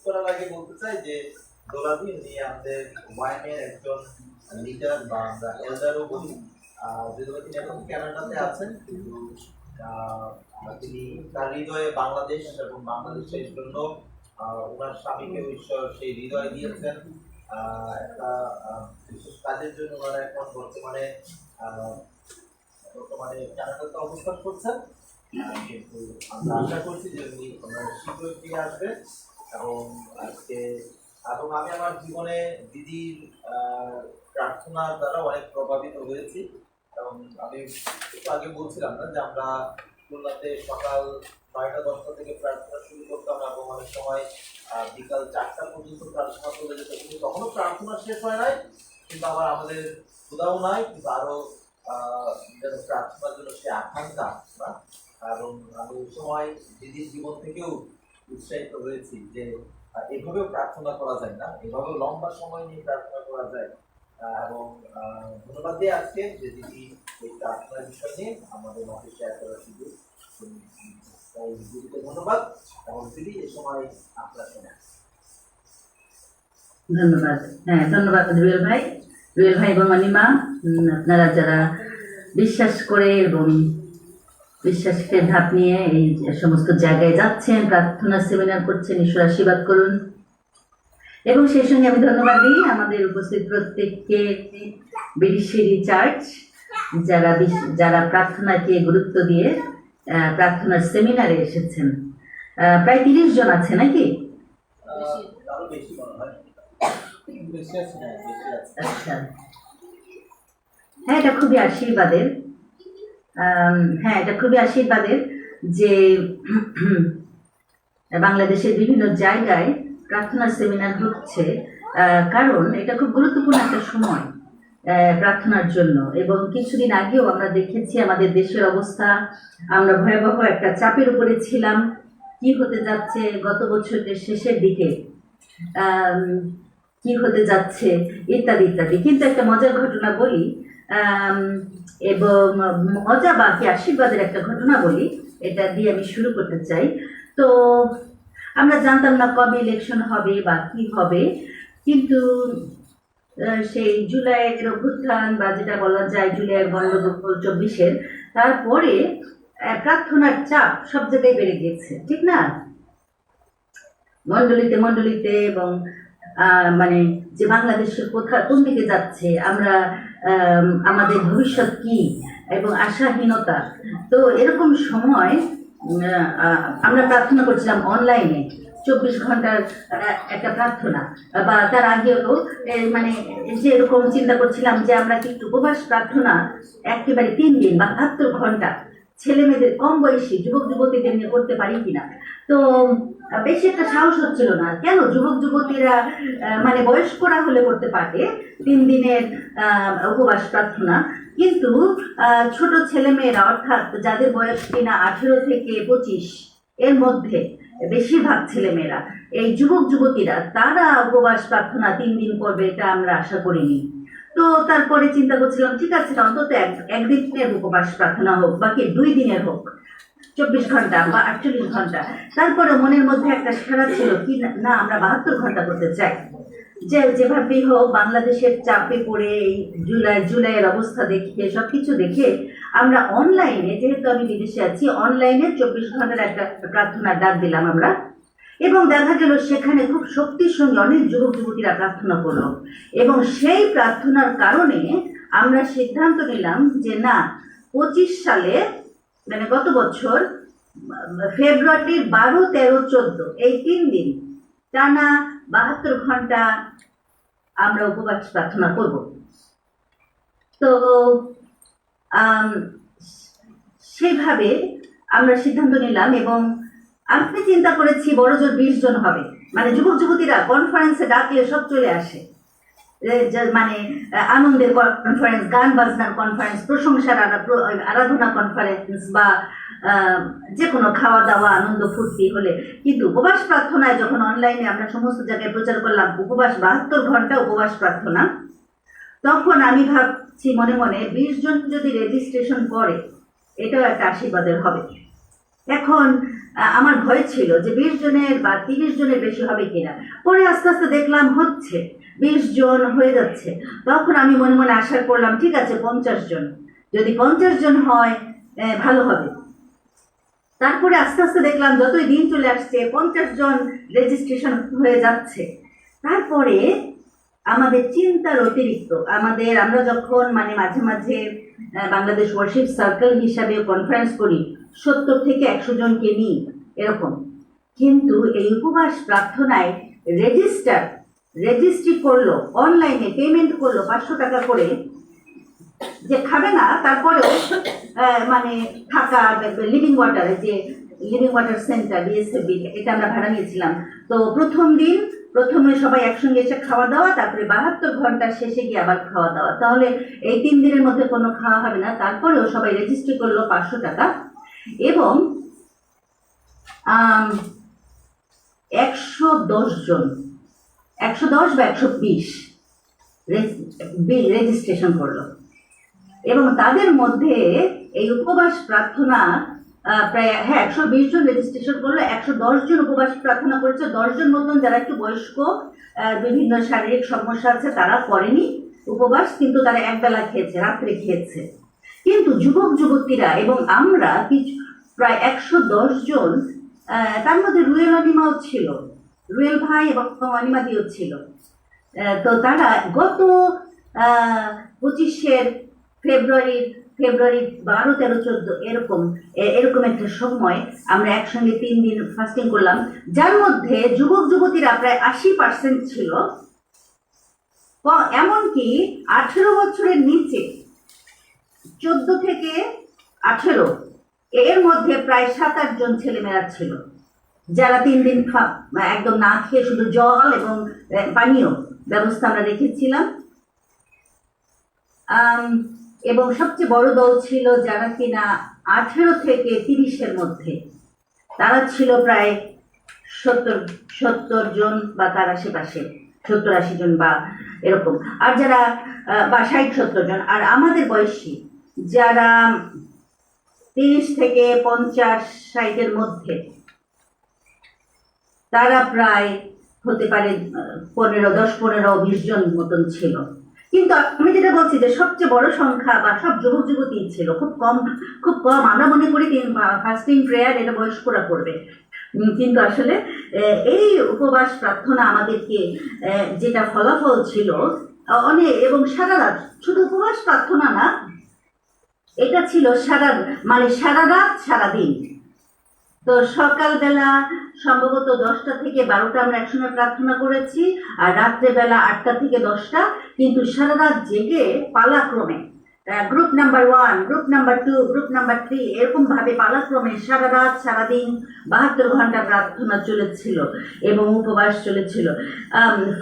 করার আগে বলতে চাই যে দোলাদি উনি আমাদের ওয়াইমের একজন লিডার বা আমরা এল্ডারও বলি। যদিও তিনি এখন কানাডাতে আছেন, কিন্তু তিনি তার হৃদয়ে বাংলাদেশ এবং বাংলাদেশের জন্য ওনার স্বামীকে ঈশ্বর সেই হৃদয় দিয়েছেন একটা বিশেষ কাজের জন্য। ওনারা এখন বর্তমানে কানাডাতে অবস্থান করছেন, কিন্তু আমরা আশা করছি যে উনি শীঘ্রই ফিরে আসবেন। এবং আজকে এবং আমি আমার জীবনে দিদির প্রার্থনার দ্বারা অনেক প্রভাবিত হয়েছি। এবং আমি একটু আগে বলছিলাম না যে আমরা খুলনাতে সকাল 9টা 10টা থেকে প্রার্থনা শুরু করতাম এবং অনেক সময় বিকাল 4টা পর্যন্ত প্রার্থনা চলে যেত, কিন্তু তখনও প্রার্থনা শেষ হয় নাই, কিন্তু আবার আমাদের ক্ষুধাও নাই, কিন্তু আরো যেন প্রার্থনার জন্য সে আকাঙ্ক্ষা না। এবং আমি ওই সময় দিদির জীবন থেকেও উৎসাহিত হয়েছি যে এভাবেও প্রার্থনা করা যায় না, এভাবেও লম্বা সময় নিয়ে প্রার্থনা করা যায়। এবং ধন্যবাদ দিয়ে আজকে যে দিদি এই প্রার্থনার বিষয় নিয়ে আমাদের মধ্যে শেয়ার করার সুযোগ, তাই দিদিকে ধন্যবাদ। এবং দিদি এই সময় আপনার সময়। ধন্যবাদ। হ্যাঁ, ধন্যবাদ রুয়েল ভাই এবং অনিমা। আপনারা যারা বিশ্বাস করে এবং বিশ্বাসকে ধাপ নিয়ে এই সমস্ত জায়গায় যাচ্ছেন, প্রার্থনা সেমিনার করছেন, ঈশ্বর আশীর্বাদ করুন। এবং সেই সঙ্গে আমি ধন্যবাদ দিই আমাদের উপস্থিত প্রত্যেককে, বিরিশিরি চার্চ যারা প্রার্থনাকে গুরুত্ব দিয়ে প্রার্থনার সেমিনারে এসেছেন। প্রায় 30 জন আছে নাকি? আরো বেশি মনে হয়, বেশি আছে। আচ্ছা, হ্যাঁ, এটা খুবই আশীর্বাদের। যে বাংলাদেশের বিভিন্ন জায়গায় প্রার্থনা সেমিনার হচ্ছে, কারণ এটা খুব গুরুত্বপূর্ণ একটা সময় প্রার্থনার জন্য। এবং কিছুদিন আগেও আমরা দেখেছি আমাদের দেশের অবস্থা, আমরা ভয়াবহ একটা চাপের উপরে ছিলাম। কি হতে যাচ্ছে গত বছরের শেষের দিকে, কি হতে যাচ্ছে ইত্যাদি ইত্যাদি। কিন্তু একটা মজার ঘটনা বলি, এবং মজা বা কি আশীর্বাদের একটা ঘটনা বলি, এটা দিয়ে আমি শুরু করতে চাই। তো আমরা জানতাম না কবে ইলেকশন হবে বা কি হবে, কিন্তু সেই জুলাইয়ের অভ্যুত্থান বা যেটা বলা যায় জুলাইয়ের গণ্ডগোল 24-এর, তারপরে প্রার্থনার চাপ সব জায়গায় বেড়ে গিয়েছে, ঠিক না? মণ্ডলীতে এবং মানে যে বাংলাদেশের কোন দিকে যাচ্ছে, আমরা আমাদের ভবিষ্যৎ কি এবং আশাহীনতা। তো এরকম সময় আমরা প্রার্থনা করছিলাম অনলাইনে, 24 ঘন্টার একটা প্রার্থনা, বা তার আগেও মানে যে এরকম চিন্তা করছিলাম যে আমরা কিন্তু উপবাস প্রার্থনা একেবারে 3 দিন বা 72 ঘন্টা ছেলে মেয়েদের, কম বয়সী যুবক যুবতীদের নিয়ে করতে পারি কিনা। তো বেশি একটা সাহস হচ্ছিল না। কেন যুবক যুবতীরা মানে বয়স্করা হলে করতে পারে 3 দিনের উপবাস প্রার্থনা, কিন্তু ছোট ছেলেমেয়েরা, অর্থাৎ যাদের বয়স কিনা 18 থেকে 25 এর মধ্যে, বেশিরভাগ ছেলেমেয়েরা, এই যুবক যুবতীরা, তারা উপবাস প্রার্থনা 3 দিন করবে, এটা আমরা আশা করিনি। তো তারপরে চিন্তা করছিলাম, ঠিক আছে, অন্তত একদিনের উপবাস প্রার্থনা হোক, বাকি 2 দিনের হোক, 24 ঘন্টা বা 48 ঘন্টা। তারপরে মনের মধ্যে একটা সাড়া ছিল কি না, আমরা 72 ঘন্টা করতে চাই। যেভাবেই হোক বাংলাদেশের চাপে পড়ে এই জুলাইয়ের অবস্থা দেখে, সবকিছু দেখে আমরা অনলাইনে, যেহেতু আমি বিদেশে আছি, অনলাইনে 24 ঘন্টার একটা প্রার্থনার ডাক দিলাম আমরা। এবং দেখা গেল সেখানে খুব শক্তির সঙ্গে অনেক যুবক যুবতীরা প্রার্থনা করলো। এবং সেই প্রার্থনার কারণে আমরা সিদ্ধান্ত নিলাম যে না, 25 সালে মানে গত বছর ফেব্রুয়ারির 12, 13, 14 এই 3 দিন টানা 72 ঘন্টা আমরা উপবাস প্রার্থনা করব। তো সেইভাবে আমরা সিদ্ধান্ত নিলাম। এবং আমি চিন্তা করেছি বড়জোর 20 জন হবে, মানে যুবক যুবতীরা কনফারেন্সে ডাকলে সব চলে আসে। মানে আনন্দের কনফারেন্স, গান বাজনার কনফারেন্স, প্রশংসার আরাধনা কনফারেন্স, বা যে কোনো খাওয়া দাওয়া আনন্দ ফুর্তি হলে। কিন্তু উপবাস প্রার্থনায় যখন অনলাইনে আমরা সমস্ত জায়গায় প্রচার করলাম উপবাস 72 ঘন্টা উপবাস প্রার্থনা, তখন আমি ভাবছি মনে মনে 20 জন যদি রেজিস্ট্রেশন করে এটাও একটা আশীর্বাদের হবে। এখন আমার ভয় ছিল যে 20 জনের বা 30 জনের বেশি হবে কিনা। পরে আস্তে আস্তে দেখলাম হচ্ছে, 20 জন হয়ে যাচ্ছে। তখন আমি মনে মনে আশা করলাম ঠিক আছে 50 জন, যদি 50 জন হয় ভালো হবে। তারপরে আস্তে আস্তে দেখলাম যতই দিন চলে আসছে 50 জন রেজিস্ট্রেশন হয়ে যাচ্ছে। তারপরে আমাদের চিন্তার অতিরিক্ত আমরা যখন মানে মাঝে মাঝে বাংলাদেশ ওয়ার্শিপ সার্কেল হিসাবে কনফারেন্স করি 70 থেকে 100 জনকে নিই এরকম, কিন্তু এই উপবাস প্রার্থনায় রেজিস্ট্রি করলো, অনলাইনে পেমেন্ট করলো 500 টাকা করে, যে খাবে না তারপরেও মানে থাকা লিভিং ওয়াটারে যে লিভিং ওয়াটার সেন্টার বিএসএফবি, এটা আমরা ভাড়া নিয়েছিলাম। তো প্রথমে সবাই একসঙ্গে এসে খাওয়া দাওয়া, তারপরে 72 ঘন্টা শেষে গিয়ে আবার খাওয়া দাওয়া। তাহলে এই 3 দিনের মধ্যে কোনো খাওয়া হবে না। তারপরেও সবাই রেজিস্ট্রি করলো 500 টাকা, এবং 110 জন, 110 বা 120 রেজিস্ট্রেশন করলো। এবং তাদের মধ্যে এই উপবাস প্রার্থনা প্রায় 120 জন রেজিস্ট্রেশন করলো, 110 জন উপবাস প্রার্থনা করেছে। 10 জন মতন যারা একটু বয়স্ক, বিভিন্ন শারীরিক সমস্যা আছে, তারা করেনি উপবাস, কিন্তু তারা একবেলা খেয়েছে, রাত্রে খেয়েছে। কিন্তু যুবক যুবতীরা এবং আমরা কিছু প্রায় 110 জন, তার মধ্যে রুয়েল অনিমাও ছিল, রুয়েল ভাই এবং অনিমাদিও ছিল। তো তারা গত 25 ফেব্রুয়ারি 12, 13, 14 এরকম একটা সময় আমরা একসঙ্গে 3 দিন ফাস্টিং করলাম, যার মধ্যে যুবক যুবতীরা প্রায় 80% ছিল। এমনকি 18 বছরের নিচে, 14 থেকে 18 এর মধ্যে প্রায় 7-8 জন ছেলেমেয়েরা ছিল, যারা 3 দিন একদম না খেয়ে শুধু জল এবং পানীয় ব্যবস্থা আমরা রেখেছিলাম। এবং সবচেয়ে বড় দল ছিল যারা কিনা 18 থেকে 30-এর মধ্যে, তারা ছিল প্রায় 70 জন বা তার আশেপাশে, 70-80 জন বা এরকম। আর যারা বা 60-70 জন। আর আমাদের বয়সী যারা 30 থেকে 50-60-এর মধ্যে, তারা প্রায় হতে পারে 10-15-20 জন মতন ছিল। কিন্তু আমি যেটা বলছি যে সবচেয়ে বড় সংখ্যা বা সব যুবক যুবতী ছিল, খুব কম। আমরা মনে করি ফাস্টিং প্রেয়ার এটা বয়স্করা করবে, কিন্তু আসলে এই উপবাস প্রার্থনা আমাদেরকে যেটা ফলাফল ছিল অনেক, এবং সারা রাত, শুধু উপবাস প্রার্থনা না, এটা ছিল সারা রাত সারাদিন। তো সকালবেলা সম্ভবত 10টা থেকে 12টা আমরা একসঙ্গে প্রার্থনা করেছি, আর রাত্রেবেলা 8টা থেকে 10টা, কিন্তু সারা রাত জেগে পালাক্রমে group number 1, group number 2, group number 3 এরকম ভাবে পালাক্রমে সারা রাত সারাদিন 72 ঘন্টা প্রার্থনা চলেছিল এবং উপবাস চলেছিল।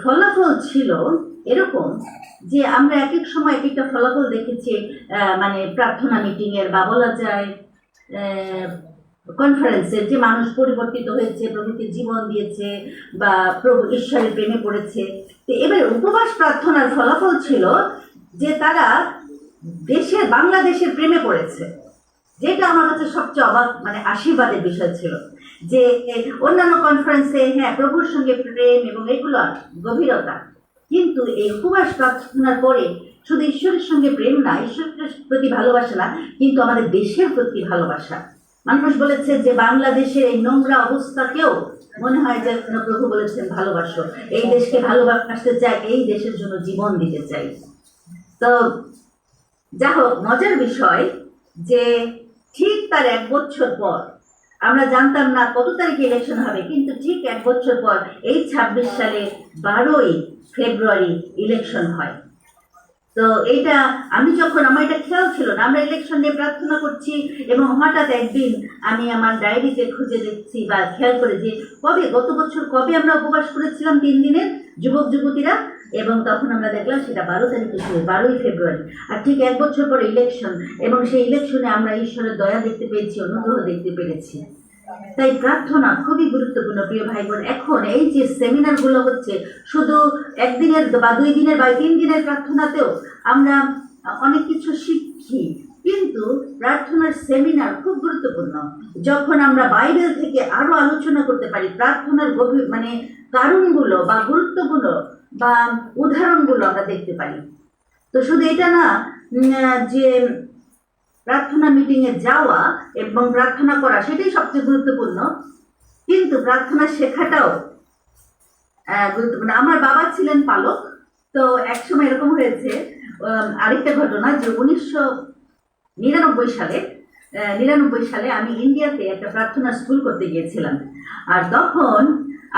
ফলাফল ছিল এরকম যে আমরা এক এক সময় এক একটা ফলাফল দেখেছি, মানে প্রার্থনা মিটিংয়ের বা বলা যায় কনফারেন্সের, যে মানুষ পরিবর্তিত হয়েছে, প্রভুকে জীবন দিয়েছে বা প্রভু ঈশ্বরের প্রেমে পড়েছে। তো এবার উপবাস প্রার্থনার ফলাফল ছিল যে তারা বাংলাদেশের প্রেমে পড়েছে, যেটা আমার কাছে সবচেয়ে অবাক, মানে আশীর্বাদের বিষয় ছিল। যে অন্যান্য কনফারেন্সে হ্যাঁ প্রভুর সঙ্গে প্রেম এবং এগুলো গভীরতা, কিন্তু এই উপবাস প্রার্থনার পরে শুধু ঈশ্বরের সঙ্গে প্রেম না, ঈশ্বরের প্রতি ভালোবাসা না, কিন্তু আমাদের দেশের প্রতি ভালোবাসা। মানুষ বলেছে যে বাংলাদেশের এই নোংরা অবস্থাকেও মনে হয় যে প্রভু বলেছেন ভালোবাসো, এই দেশকে ভালোবাসতে চাই, এই দেশের জন্য জীবন দিতে চাই। তো যা হোক, মজার বিষয় যে ঠিক তার 1 বছর পর, আমরা জানতাম না কত তারিখে ইলেকশন হবে, কিন্তু ঠিক 1 বছর পর এই 26 সালে 12ই ফেব্রুয়ারি ইলেকশন হয়। তো এইটা আমার এটা খেয়াল ছিল না, আমরা ইলেকশন নিয়ে প্রার্থনা করছি, এবং হঠাৎ একদিন আমি আমার ডায়েরিতে খুঁজে দেখছি বা খেয়াল করে যে গত বছর কবে আমরা উপবাস করেছিলাম 3 দিনের যুবক যুবতীরা, এবং তখন আমরা দেখলাম সেটা 12 তারিখে ছিল, 12ই ফেব্রুয়ারি। আর ঠিক 1 বছর পরে ইলেকশন, এবং সেই ইলেকশনে আমরা ঈশ্বরের দয়া দেখতে পেয়েছি, অনুগ্রহ দেখতে পেরেছি। তাই প্রার্থনা খুবই গুরুত্বপূর্ণ প্রিয় ভাই বোন। এখন এই যে সেমিনারগুলো হচ্ছে, শুধু 1 দিনের বা 2 দিনের বা 3 দিনের প্রার্থনাতেও আমরা অনেক কিছু শিখি, কিন্তু প্রার্থনার সেমিনার খুব গুরুত্বপূর্ণ। যখন আমরা বাইবেল থেকে আরো আলোচনা করতে পারি, প্রার্থনার গভীর মানে কারণগুলো বা গুরুত্বপূর্ণ বা উদাহরণগুলো আমরা দেখতে পারি। তো শুধু এটা না যে প্রার্থনা মিটিংয়ে যাওয়া এবং প্রার্থনা করা সেটাই সবচেয়ে গুরুত্বপূর্ণ, কিন্তু প্রার্থনা শেখাটাও গুরুত্বপূর্ণ। আমার বাবা ছিলেন পালক, তো একসময় এরকম হয়েছে, আরেকটা ঘটনা যে 1999 সালে আমি ইন্ডিয়াতে একটা প্রার্থনা স্কুল করতে গিয়েছিলাম। আর তখন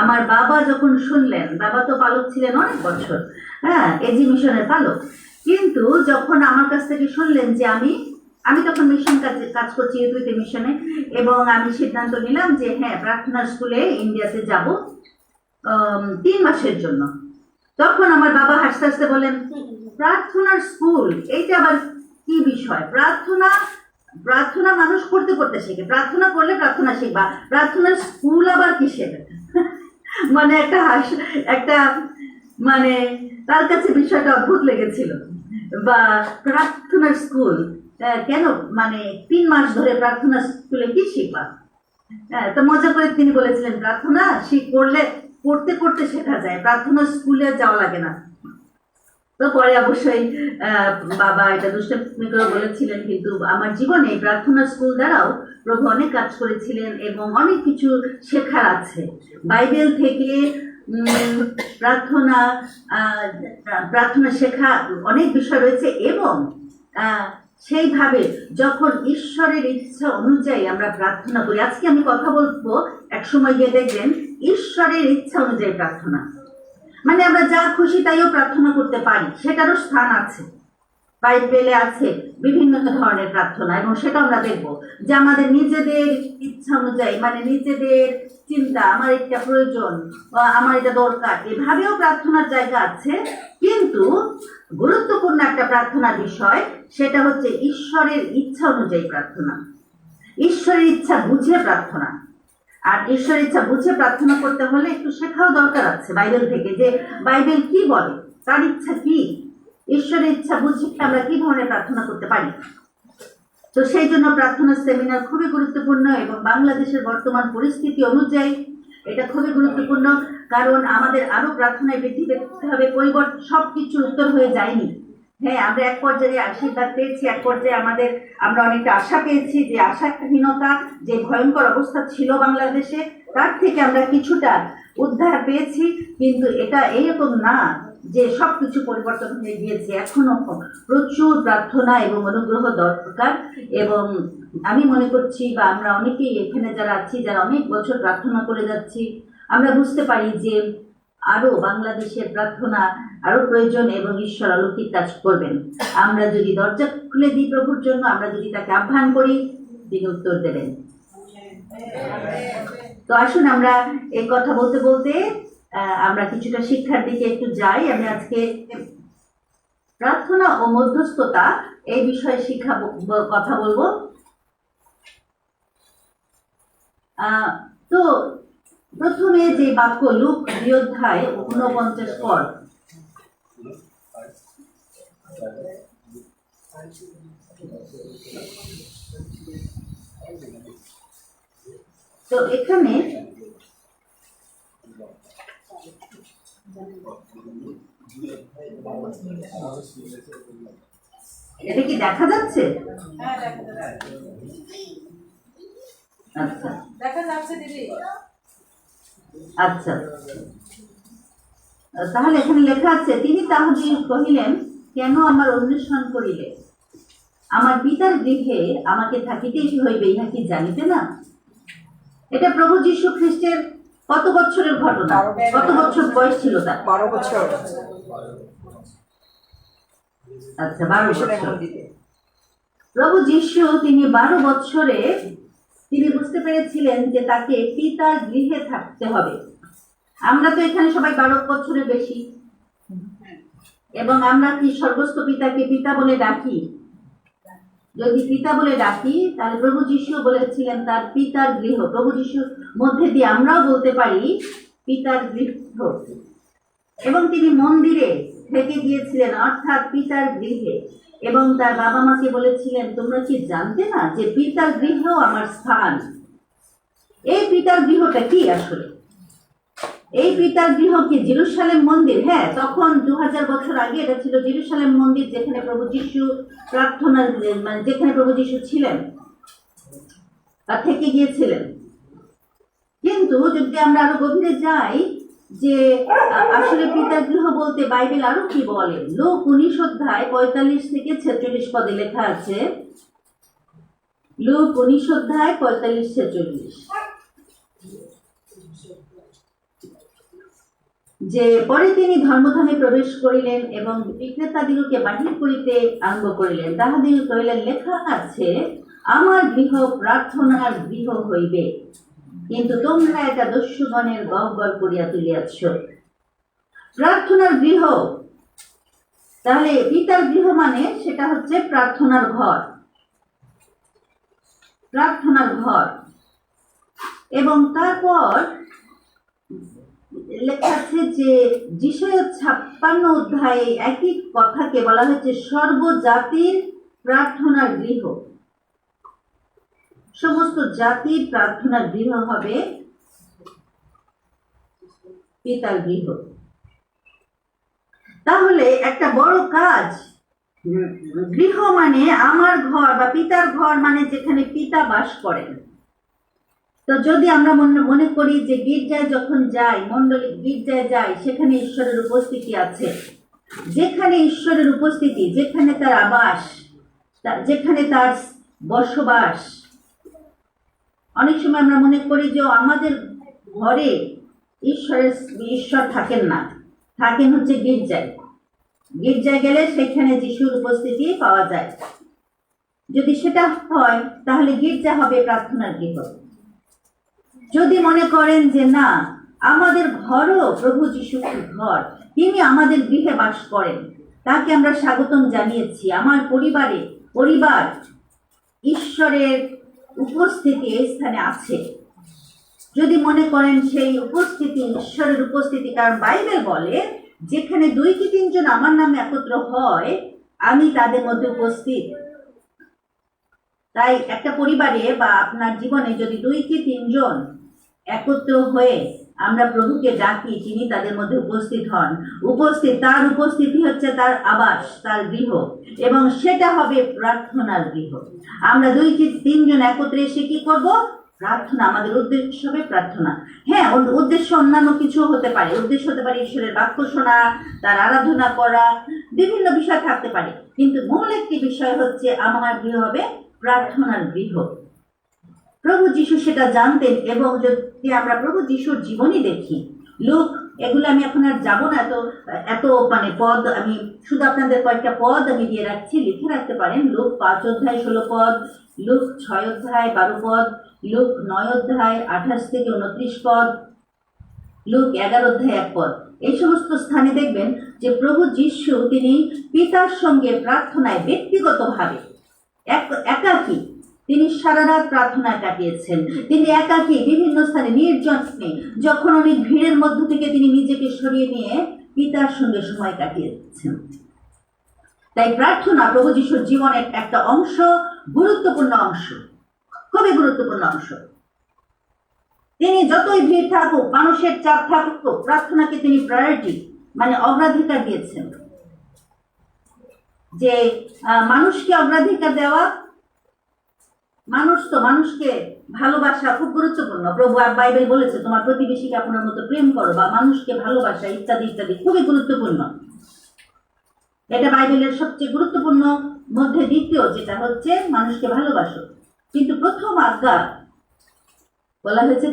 আমার বাবা যখন শুনলেন, বাবা তো পালক ছিলেন অনেক বছর, হ্যাঁ, এজি মিশনের পালক, কিন্তু যখন আমার কাছ থেকে শুনলেন যে আমি আমি তখন মিশন কাজ করছি ইউথ মিশনে, এবং আমি সিদ্ধান্ত নিলাম যে হ্যাঁ প্রার্থনা স্কুলে ইন্ডিয়াতে যাব 3 মাসের জন্য। তখন আমার বাবা হাসতে হাসতে বলেন, প্রার্থনার স্কুল এইটা আবার কি বিষয়? প্রার্থনা মানুষ করতে করতে শেখে, প্রার্থনা করলে প্রার্থনা শিখবা, প্রার্থনার স্কুল আবার কিসের? মানে একটা মানে তার কাছে বিষয়টা অদ্ভুত লেগেছিল। বা প্রার্থনার স্কুল কেন, মানে 3 মাস ধরে প্রার্থনা স্কুলে কি শিখবা? তো মজা করে তিনি বলেছিলেন, প্রার্থনা করতে করতে শেখা যায়, প্রার্থনা স্কুলে যাওয়া লাগে না। তো পরে অবশ্যই বাবা এটা দুষ্টামি করে বলেছিলেন, কিন্তু আমার জীবনে প্রার্থনা স্কুল দ্বারাও প্রভু অনেক কাজ করেছিলেন এবং অনেক কিছু শেখার আছে। বাইবেল থেকে প্রার্থনা শেখা অনেক বিষয় রয়েছে, এবং সেইভাবে যখন ঈশ্বরের ইচ্ছা অনুযায়ী আমরা প্রার্থনা করি, আজকে আমি কথা বলবো, এক সময় গিয়ে দেখবেন ঈশ্বরের ইচ্ছা অনুযায়ী প্রার্থনা, মানে আমরা যা খুশি তাইও প্রার্থনা করতে পারি, সেটারও স্থান আছে। বাইবেলে আছে বিভিন্ন ধরনের প্রার্থনা, এবং সেটা আমরা দেখব যে আমাদের নিজেদের ইচ্ছা অনুযায়ী, মানে নিজেদের চিন্তা, আমার এটা প্রয়োজন বা আমার এটা দরকার, এভাবেও প্রার্থনার জায়গা আছে। কিন্তু গুরুত্বপূর্ণ একটা প্রার্থনার বিষয়, সেটা হচ্ছে ঈশ্বরের ইচ্ছা অনুযায়ী প্রার্থনা, ঈশ্বরের ইচ্ছা বুঝে প্রার্থনা। আর ঈশ্বরের ইচ্ছা বুঝে প্রার্থনা করতে হলে একটু শেখাও দরকার আছে বাইবেল থেকে, যে বাইবেল কি বলে, তার ইচ্ছা কি, ঈশ্বরের ইচ্ছা বুঝে আমরা কি ধরনের প্রার্থনা করতে পারি। তো সেই জন্য প্রার্থনা সেমিনার খুবই গুরুত্বপূর্ণ, এবং বাংলাদেশের বর্তমান পরিস্থিতি অনুযায়ী এটা খুবই গুরুত্বপূর্ণ, কারণ আমাদের আরো প্রার্থনায় বৃদ্ধি পেতে হবে। পরিবর্তন সবকিছুর উত্তর হয়ে যায়নি। হ্যাঁ, আমরা এক পর্যায়ে আশীর্বাদ পেয়েছি, এক পর্যায়ে আমরা অনেকটা আশা পেয়েছি, যে আশাহীনতা, যে ভয়ঙ্কর অবস্থা ছিল বাংলাদেশে, তার থেকে আমরা কিছুটা উদ্ধার পেয়েছি। কিন্তু এটা এইরকম না যে সবকিছু পরিবর্তন হয়ে গিয়েছে, এখনো প্রচুর প্রার্থনা এবং অনুগ্রহ দরকার। এবং আমি মনে করছি, বা আমরা অনেকেই এখানে যারা আছি, যারা অনেক বছর প্রার্থনা করে যাচ্ছি, আমরা বুঝতে পারি যে আরো বাংলাদেশের প্রার্থনা আরো প্রয়োজন, এবং ঈশ্বর অলৌকিক কাজ করবেন। আমরা যদি দরজা খুলে দিই প্রভুর জন্য, আমরা যদি তাকে আহ্বান করি, তিনি উত্তর দেবেন। তো আসুন আমরা এই কথা বলতে বলতে আমরা কিছুটা শিক্ষার দিকে একটু যাই। আমি আজকে প্রার্থনা ও মধ্যস্থতা এই বিষয়ে কথা বলবো। তো প্রথমে যে বাক্য, লুক 2 অধ্যায় 49 পদ, তো এখানে এটা কি দেখা যাচ্ছে? হ্যাঁ, দেখা যাচ্ছে। আচ্ছা দেখা যাচ্ছে দিদি। আচ্ছা, তাহলে এখানে লেখা আছে, তিনি তাহাদের কহিলেন, কেন আমার অন্বেষণ করিলে? আমার পিতার গৃহে আমাকে থাকিতেই হইবে, ইহা কি জানিতে না? এটা প্রভু যীশু খ্রিস্টের কত বছরের ঘটনা? কত বছর বয়স ছিল তার? 12 বছর। আচ্ছা, 12 বছর। প্রভু যীশু তিনি 12 বছরে তিনি বুঝতে পেরেছিলেন যে তাকে পিতার গৃহে থাকতে হবে। আমরা তো এখানে সবাই 12 বছরের বেশি, এবং আমরা কি স্বর্গস্থ পিতাকে পিতা বলে ডাকি? যদি পিতা বলে ডাকি, তাহলে প্রভু যীশু বলেছিলেন তার পিতার গৃহ। প্রভু যীশুর মধ্যে দিয়ে আমরাও বলতে পারি পিতার গৃহ। এবং তিনি মন্দিরে থেকে গিয়েছিলেন, অর্থাৎ পিতার গৃহে, এবং তার বাবা মাকে বলেছিলেন, তোমরা কি জানতে না যে পিতার গৃহ আমার স্থান? এই পিতার গৃহটা কি আসলে? এই পিতার গৃহ কি জেরুসালেম মন্দির? হ্যাঁ, তখন 2000 বছর আগে এটা ছিল জেরুসালেম মন্দির, যেখানে প্রভু যীশু প্রার্থনা, মানে যেখানে প্রভু যীশু ছিলেন বা থেকে গিয়েছিলেন। কিন্তু যদি আমরা আরো গভীরে যাই, যে আসলে পিতার গৃহ বলতে বাইবেল আরো কি বলে, লোক 19 অধ্যায় 45 থেকে 46 পদে লেখা আছে। লোক 19 অধ্যায় 45-46। যে পরে তিনি ধর্মধামে প্রবেশ করিলেন এবং বিক্রেতাদিগকে বাহির করিতে আরম্ভ করিলেন। তাহাদিগ কহিলেন, লেখা আছে, আমার গৃহ প্রার্থনার গৃহ হইবে, কিন্তু তোমরা এটা দস্যুগণের গহ্বর করিয়া তুলিয়াছ। প্রার্থনার গৃহ, তাহলে পিতার গৃহ মানে সেটা হচ্ছে প্রার্থনার ঘর, প্রার্থনার ঘর। এবং তারপর লেখা আছে যে যিশায়া 56 অধ্যায়ে একই কথাকে বলা হয়েছে সর্বজাতির প্রার্থনার গৃহ। সমস্ত জাতির প্রার্থনার গৃহ হবে পিতার গৃহ। তাহলে একটা বড় কাজ, গৃহ মানে আমার ঘর বা পিতার ঘর মানে যেখানে পিতা বাস করেন। তো যদি আমরা মনে করি যে গির্জায় যখন যাই, মণ্ডলী গির্জায় যাই, সেখানে ঈশ্বরের উপস্থিতি আছে, যেখানে ঈশ্বরের উপস্থিতি, যেখানে তার আবাস, যেখানে তার বসবাস। অনেক সময় আমরা মনে করি যে আমাদের ঘরে ঈশ্বর থাকেন না, থাকেন হচ্ছে গির্জায়। গির্জায় গেলে সেখানে যিশুর উপস্থিতি পাওয়া যায়। যদি সেটা হয় তাহলে গির্জা হবে প্রার্থনার গৃহ। যদি মনে করেন যে না, আমাদের ঘরও প্রভু যিশুর ঘর, তিনি আমাদের গৃহে বাস করেন, তাকে আমরা স্বাগতম জানিয়েছি, আমার পরিবার ঈশ্বরের উপস্থিতি এই স্থানে আছে। যদি মনে করেন সেই উপস্থিতি ঈশ্বরের উপস্থিতি, কারণ বাইবেল বলে যেখানে 2 কি 3 জন আমার নামে একত্র হয়, আমি তাদের মধ্যে উপস্থিত। তাই একটা পরিবারে বা আপনার জীবনে যদি 2 কি 3 জন একত্র হয়ে আমরা প্রভুকে ডাকি, তিনি তাদের মধ্যে উপস্থিত হন। তার উপস্থিতি হচ্ছে তার আবাস, তার গৃহ, এবং সেটা হবে প্রার্থনার গৃহ। আমরা 2 কি 3 জন একত্রে এসে কি করব? প্রার্থনা। আমাদের উদ্দেশ্য হবে প্রার্থনা। হ্যাঁ, উদ্দেশ্য অন্যান্য কিছু হতে পারে। উদ্দেশ্য হতে পারে ঈশ্বরের বাক্য শোনা, তার আরাধনা করা, বিভিন্ন বিষয় থাকতে পারে, কিন্তু মূল একটি বিষয় হচ্ছে আমার গৃহ হবে প্রার্থনার গৃহ। প্রভু যিশু সেটা জানতেন। এবং যদি আমরা প্রভু যিশুর জীবনী দেখি, লুক, এগুলো আমি এখন আর যাবো না, এত মানে পদ, আমি শুধু আপনাদের কয়েকটা পদ আমি দিয়ে রাখছি, লিখে রাখতে পারেন। লুক 5 অধ্যায় 16 পদ, লুক 6 অধ্যায় 12 পদ, লুক 9 অধ্যায় 28 থেকে 29 পদ, লুক 11 অধ্যায় 1 পদ। এই সমস্ত স্থানে দেখবেন যে প্রভু যিশু তিনি পিতার সঙ্গে প্রার্থনায় ব্যক্তিগতভাবে একাকী তিনি সারা রাত প্রার্থনায় কাটিয়েছেন। তিনি একাকী বিভিন্ন স্থানে নির্জনে, যখন অনেক ভিড়ের মধ্য থেকে তিনি নিজেকে সরিয়ে নিয়ে পিতার সঙ্গে সময় কাটিয়েছেন। তাই প্রার্থনা প্রভু যিশুর জীবনের একটা অংশ, গুরুত্বপূর্ণ অংশ, খুবই গুরুত্বপূর্ণ অংশ। তিনি যতই ভিড় থাকুক, মানুষের চাপ থাকুক, প্রার্থনাকে তিনি প্রায়োরিটি মানে অগ্রাধিকার দিয়েছেন। যে মানুষকে অগ্রাধিকার দেওয়া, মানুষকে ভালোবাসা খুব গুরুত্বপূর্ণ। প্রভু বাইবেল বলেছে তোমার প্রতিবেশীকে আপনার মতো প্রেম করো, বা মানুষকে ভালোবাসা, ইত্যাদি ইত্যাদি, খুবই গুরুত্বপূর্ণ। এটা বাইবেলের সবচেয়ে গুরুত্বপূর্ণ মধ্যে দ্বিতীয়, যেটা হচ্ছে মানুষকে ভালোবাসো। কিন্তু প্রথম আজ্ঞা বলা হয়েছে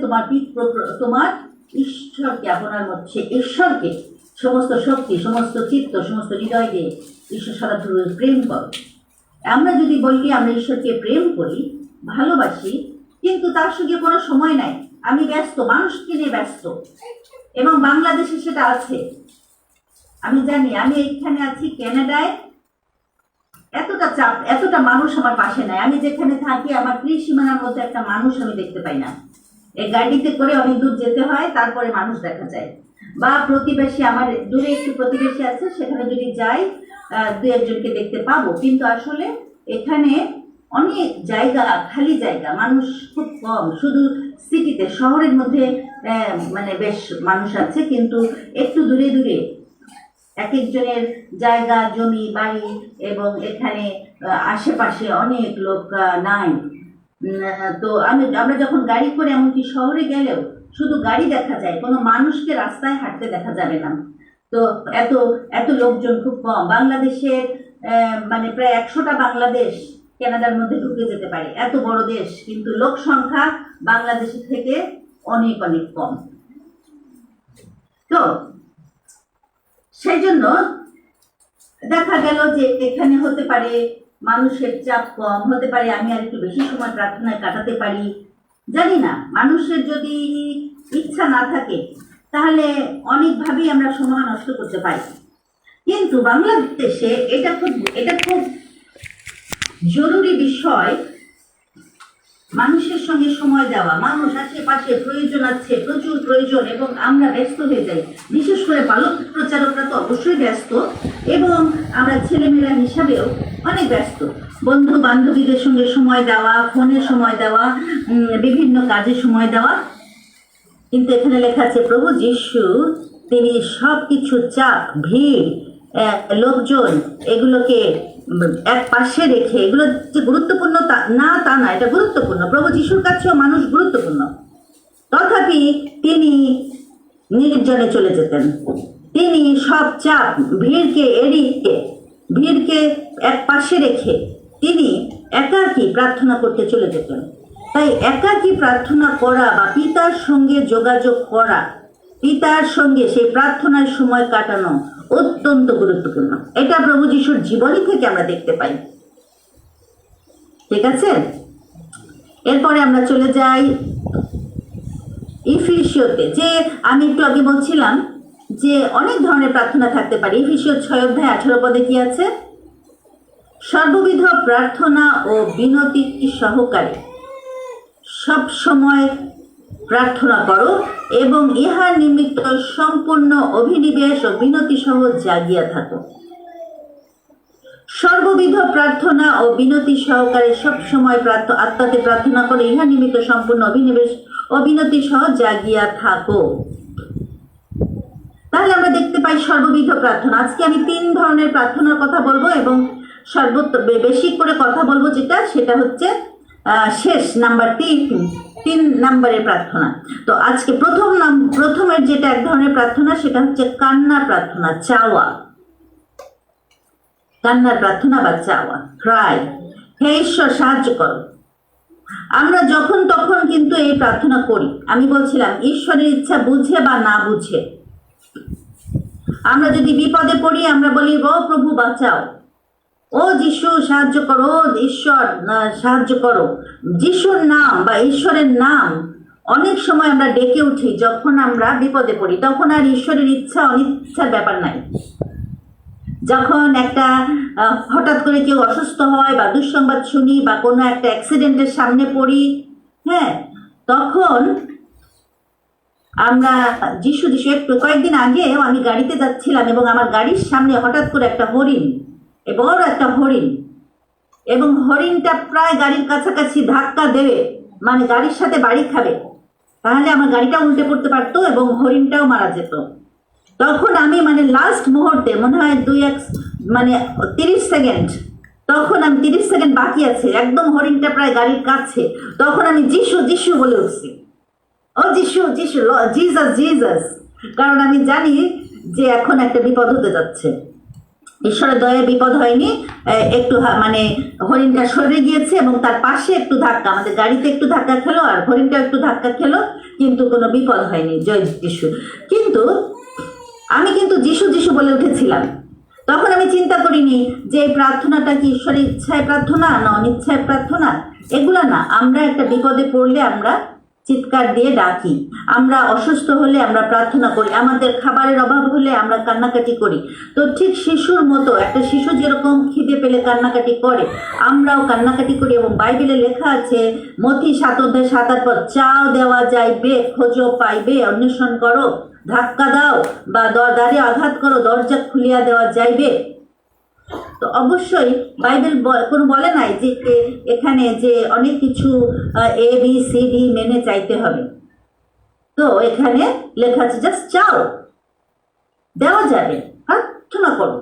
তোমার ঈশ্বরকে আপনার মধ্যে, ঈশ্বরকে সমস্ত শক্তি, সমস্ত চিত্ত, সমস্ত হৃদয় দিয়ে ঈশ্বর সরাসরি প্রেম করো। আমরা যদি বলি আমরা ঈশ্বরকে প্রেম করি, ভালোবাসি, কিন্তু তার সঙ্গে কোনো সময় নাই, আমি ব্যস্ত, মানুষকে নিয়ে ব্যস্ত, এবং বাংলাদেশে সেটা আছে। আমি জানি, আমি এইখানে আছি কানাডায়, এতটা চাপ, এতটা মানুষ আমার পাশে নাই। আমি যেখানে থাকি আমার ত্রিসীমানার মধ্যে একটা মানুষ আমি দেখতে পাই না। এই গাড়িতে করে অনেক দূর যেতে হয়, তারপরে মানুষ দেখা যায়। বা প্রতিবেশী, আমার দূরে একটু প্রতিবেশী আছে, সেখানে যদি যাই 2 একজনকে দেখতে পাবো, কিন্তু আসলে এখানে অনেক জায়গা, খালি জায়গা, মানুষ খুব কম। শুধু সিটিতে, শহরের মধ্যে মানে বেশ মানুষ আছে, কিন্তু একটু দূরে দূরে এক একজনের জায়গা, জমি, বাড়ি, এবং এখানে আশেপাশে অনেক লোক নাই। তো আমরা যখন গাড়ি করে, এমনকি শহরে গেলেও শুধু গাড়ি দেখা যায়, কোনো মানুষকে রাস্তায় হাঁটতে দেখা যাবে না। তো এত লোকজন খুব কম। বাংলাদেশের মানে প্রায় 100টা বাংলাদেশ কানাডার মধ্যে ঢুকে যেতে পারে, এত বড় দেশ, কিন্তু লোক সংখ্যা বাংলাদেশের থেকে অনেক অনেক কম। তো সেই জন্য দেখা গেল যে এখানে হতে পারে মানুষের চাপ কম, হতে পারে আমি আর একটু বেশি সময় প্রার্থনায় কাটাতে পারি, জানি না। মানুষের যদি ইচ্ছা না থাকে তাহলে অনেকভাবেই আমরা সময় নষ্ট করতে পারি। কিন্তু বাংলাদেশে এটা খুব জরুরি বিষয়, মানুষের সঙ্গে সময় দেওয়া। মানুষ আশেপাশে প্রয়োজন আছে, প্রচুর প্রয়োজন, এবং আমরা ব্যস্ত হয়ে যাই। বিশেষ করে বালক প্রচারকরা তো অবশ্যই ব্যস্ত, এবং আমরা ছেলেমেয়েরা হিসাবেও অনেক ব্যস্ত। বন্ধু বান্ধবীদের সঙ্গে সময় দেওয়া, ফোনে সময় দেওয়া, বিভিন্ন কাজে সময় দেওয়া। কিন্তু এখানে লেখা আছে প্রভু যিশু তিনি সব কিছু চাপ, ভিড়, লোকজন, এগুলোকে এক পাশে রেখে, এগুলো যে গুরুত্বপূর্ণ তা না, এটা গুরুত্বপূর্ণ। প্রভু যিশুর কাছেও মানুষ গুরুত্বপূর্ণ। তথাপি তিনি নির্জনে চলে যেতেন। তিনি সব চাপ, ভিড়কে এড়িয়ে, ভিড়কে এক পাশে রেখে তিনি একাকী প্রার্থনা করতে চলে যেতেন। তাই একাকী প্রার্থনা করা বা পিতার সঙ্গে যোগাযোগ করা, পিতার সঙ্গে সেই প্রার্থনার সময় কাটানো অত্যন্ত গুরুত্বপূর্ণ। এটা প্রভু যিশুর জীবনী থেকে আমরা দেখতে পাই। ঠিক আছে, এরপরে আমরা চলে যাই ইফিসীয়তে। যে আমি একটু আগে বলছিলাম যে অনেক ধরনের প্রার্থনা থাকতে পারে। ইফিসীয় 6:18 পদে কি আছে? সর্ববিধ প্রার্থনা ও বিনতি সহকারে সব সময় প্রার্থনা করো এবং ইহার নিমিত্ত সম্পূর্ণ অভিনিবেশ ও বিনতি সহ জাগিয়া থাকো। সর্ববিধ প্রার্থনা ও বিনতি সহকারে সব সময় আত্মাতে প্রার্থনা করো, ইহার নিমিত্ত সম্পূর্ণ অভিনিবেশ ও বিনতি সহ জাগিয়া থাকো। তাহলে আমরা দেখতে পাই সর্ববিধ প্রার্থনা। আজকে আমি 3 ধরনের প্রার্থনার কথা বলবো, এবং বেশি করে কথা বলবো সেটা হচ্ছে শেষ নাম্বার 3 নম্বরের প্রার্থনা। তো আজকে প্রথমের যেটা এক ধরনের প্রার্থনা, সেটা হচ্ছে কান্না প্রার্থনা, চাওয়া। কান্নার প্রার্থনা বা চাওয়া, ক্রাই। হে ঈশ্বর সাহায্য করো। আমরা যখন তখন কিন্তু এই প্রার্থনা করি। আমি বলছিলাম ঈশ্বরের ইচ্ছা বুঝে বা না বুঝে, আমরা যদি বিপদে পড়ি আমরা বলি ও প্রভু বাঁচাও, ও যিশু সাহায্য করো, ঈশ্বর সাহায্য করো। যিশুর নাম বা ঈশ্বরের নাম অনেক সময় আমরা ডেকে উঠি যখন আমরা বিপদে পড়ি। তখন আর ঈশ্বরের ইচ্ছা অনিচ্ছার ব্যাপার নাই। যখন একটা হঠাৎ করে কেউ অসুস্থ হয় বা দুঃসংবাদ শুনি বা কোনো একটা অ্যাক্সিডেন্টের সামনে পড়ি, হ্যাঁ, তখন আমরা যিশু যিশু। একটু কয়েকদিন আগেও আমি গাড়িতে যাচ্ছিলাম এবং আমার গাড়ির সামনে হঠাৎ করে একটা হরিণ, বড় একটা হরিণ, এবং হরিণটা প্রায় গাড়ির কাছাকাছি ধাক্কা দেবে, মানে গাড়ির সাথে বাড়ি খাবে, তাহলে আমার গাড়িটা উল্টে পড়তে পারতো এবং হরিণটাও মারা যেত। তখন আমি লাস্ট মুহূর্তে, মনে হয় 30 সেকেন্ড, তখন আমি 30 সেকেন্ড বাকি আছে, একদম হরিণটা প্রায় গাড়ির কাছে, তখন আমি যিশু যিশু বলে উঠছি, ও যিশু যিশু, জিজাস জিজাস, কারণ আমি জানি যে এখন একটা বিপদ হতে যাচ্ছে। ঈশ্বরের দয়ায় বিপদ হয়নি, একটু হরিণটা সরে গিয়েছে এবং তার পাশে একটু ধাক্কা, আমাদের গাড়িতে একটু ধাক্কা খেলো আর হরিণটা একটু ধাক্কা খেলো, কিন্তু কোনো বিপদ হয়নি, জয় যিশু। কিন্তু আমি যিশু যিশু বলে উঠেছিলাম। তখন আমি চিন্তা করিনি যে এই প্রার্থনাটা কি ঈশ্বরের ইচ্ছায় প্রার্থনা না অনিচ্ছায় প্রার্থনা, এগুলা না। আমরা একটা বিপদে পড়লে আমরা চিৎকার দিয়ে ডাকি, আমরা অসুস্থ হলে আমরা প্রার্থনা করি, আমাদের খাবারের অভাব হলে আমরা কান্নাকাটি করি। তো ঠিক শিশুর মতো, একটা শিশু যেরকম খিদে পেলে কান্নাকাটি করে, আমরাও কান্নাকাটি করি। এবং বাইবেলে লেখা আছে মথি 7:7 পদ, চাও দেওয়া যাইবে, খোঁজো পাইবে, অন্বেষণ করো, ধাক্কা দাও বা দ্বারে আঘাত করো, দরজা খুলিয়া দেওয়া যাইবে। তো অবশ্যই বাইবেল কোনো বলে নাই যে এখানে যে অনেক কিছু ABCD মেনে চাইতে হবে। তো এখানে লেখা আছে জাস্ট চাও, দেওয়া যাবে, প্রার্থনা করো।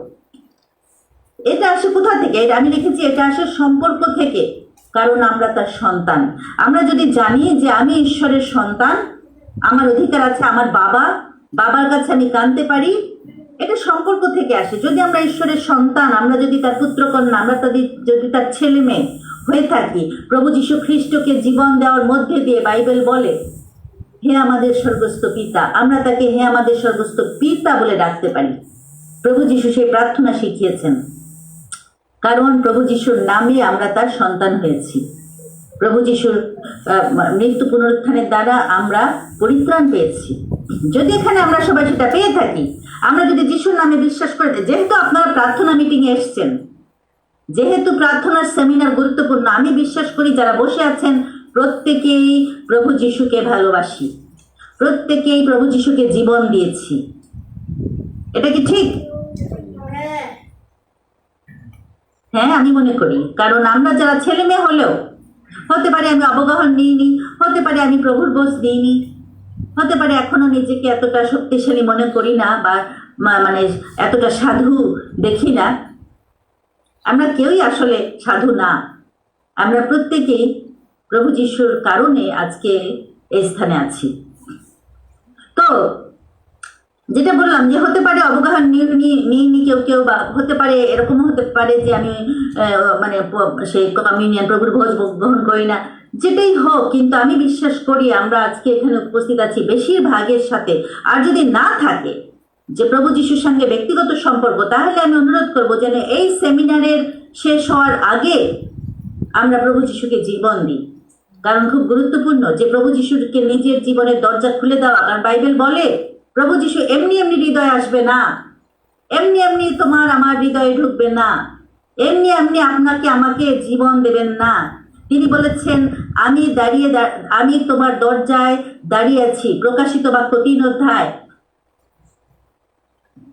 এটা আসে কোথা থেকে? এটা আমি লিখেছি, এটা আসে সম্পর্ক থেকে, কারণ আমরা তার সন্তান। আমরা যদি জানি যে আমি ঈশ্বরের সন্তান, আমার অধিকার আছে, আমার বাবার কাছে আমি কাঁদতে পারি, এটা সম্পর্ক থেকে আসে। যদি আমরা ঈশ্বরের সন্তান, আমরা যদি তার পুত্রকন্যা, আমরা যদি তার ছেলে মেয়ে হয়ে থাকি, প্রভু যীশু খ্রিস্টকে জীবন দেওয়ার মধ্যে দিয়ে বাইবেল বলে হে আমাদের স্বর্গস্থ পিতা, আমরা তাকে হে আমাদের স্বর্গস্থ পিতা বলে ডাকতে পারি। প্রভু যিশু সেই প্রার্থনা শিখিয়েছেন, কারণ প্রভু যিশুর নামে আমরা তার সন্তান হয়েছি। প্রভু যিশুর মৃত্যু পুনরুত্থানের দ্বারা আমরা পরিত্রাণ পেয়েছি। যদি এখানে আমরা সবাই সেটা পেয়ে থাকি, আমরা যদি যিশুর নামে বিশ্বাস করে দিই, যেহেতু আপনারা প্রার্থনা মিটিংয়ে এসছেন, যেহেতু প্রার্থনার সেমিনার গুরুত্বপূর্ণ, আমি বিশ্বাস করি যারা বসে আছেন প্রত্যেকেই প্রভু যিশুকে ভালোবাসি, প্রত্যেকেই প্রভু যিশুকে জীবন দিয়েছি। এটা কি ঠিক? হ্যাঁ, আমি মনে করি, কারণ আমরা যারা ছেলে মেয়ে হলেও, হতে পারে আমি অবগাহন নিইনি, হতে পারে আমি প্রভুর বোঝ নিইনি, হতে পারে এখনো নিজেকে এতটা শক্তিশালী মনে করি না, বা মানে এতটা সাধু দেখি না, আমরা কেউই আসলে সাধু না। আমরা প্রত্যেকেই প্রভু যিশুর কারণে আজকে এই স্থানে আছি। তো যেটা বললাম যে হতে পারে অবগাহন নিইনি কেউ কেউ, বা হতে পারে এরকম হতে পারে যে আমি মানে সেই কমিউনিয়ন প্রভুর ভোজ গ্রহণ করি না। যেটাই হোক, কিন্তু আমি বিশ্বাস করি আমরা আজকে এখানে উপস্থিত আছি বেশিরভাগের সাথে। আর যদি না থাকে যে প্রভু যিশুর সঙ্গে ব্যক্তিগত সম্পর্ক, তাহলে আমি অনুরোধ করবো যেন এই সেমিনারের শেষ হওয়ার আগে আমরা প্রভু যিশুকে জীবন দিই। কারণ খুব গুরুত্বপূর্ণ যে প্রভু যিশুকে নিজের জীবনের দরজা খুলে দেওয়া। কারণ বাইবেল বলে প্রভু যিশু এমনি এমনি হৃদয়ে আসবে না, এমনি এমনি তোমার আমার হৃদয়ে ঢুকবে না, এমনি এমনি আপনাকে আমাকে জীবন দেবেন না। তিনি বলেছেন আমি তোমার দরজায় দাঁড়িয়ে আছি। প্রকাশিত বাক্য 3 অধ্যায়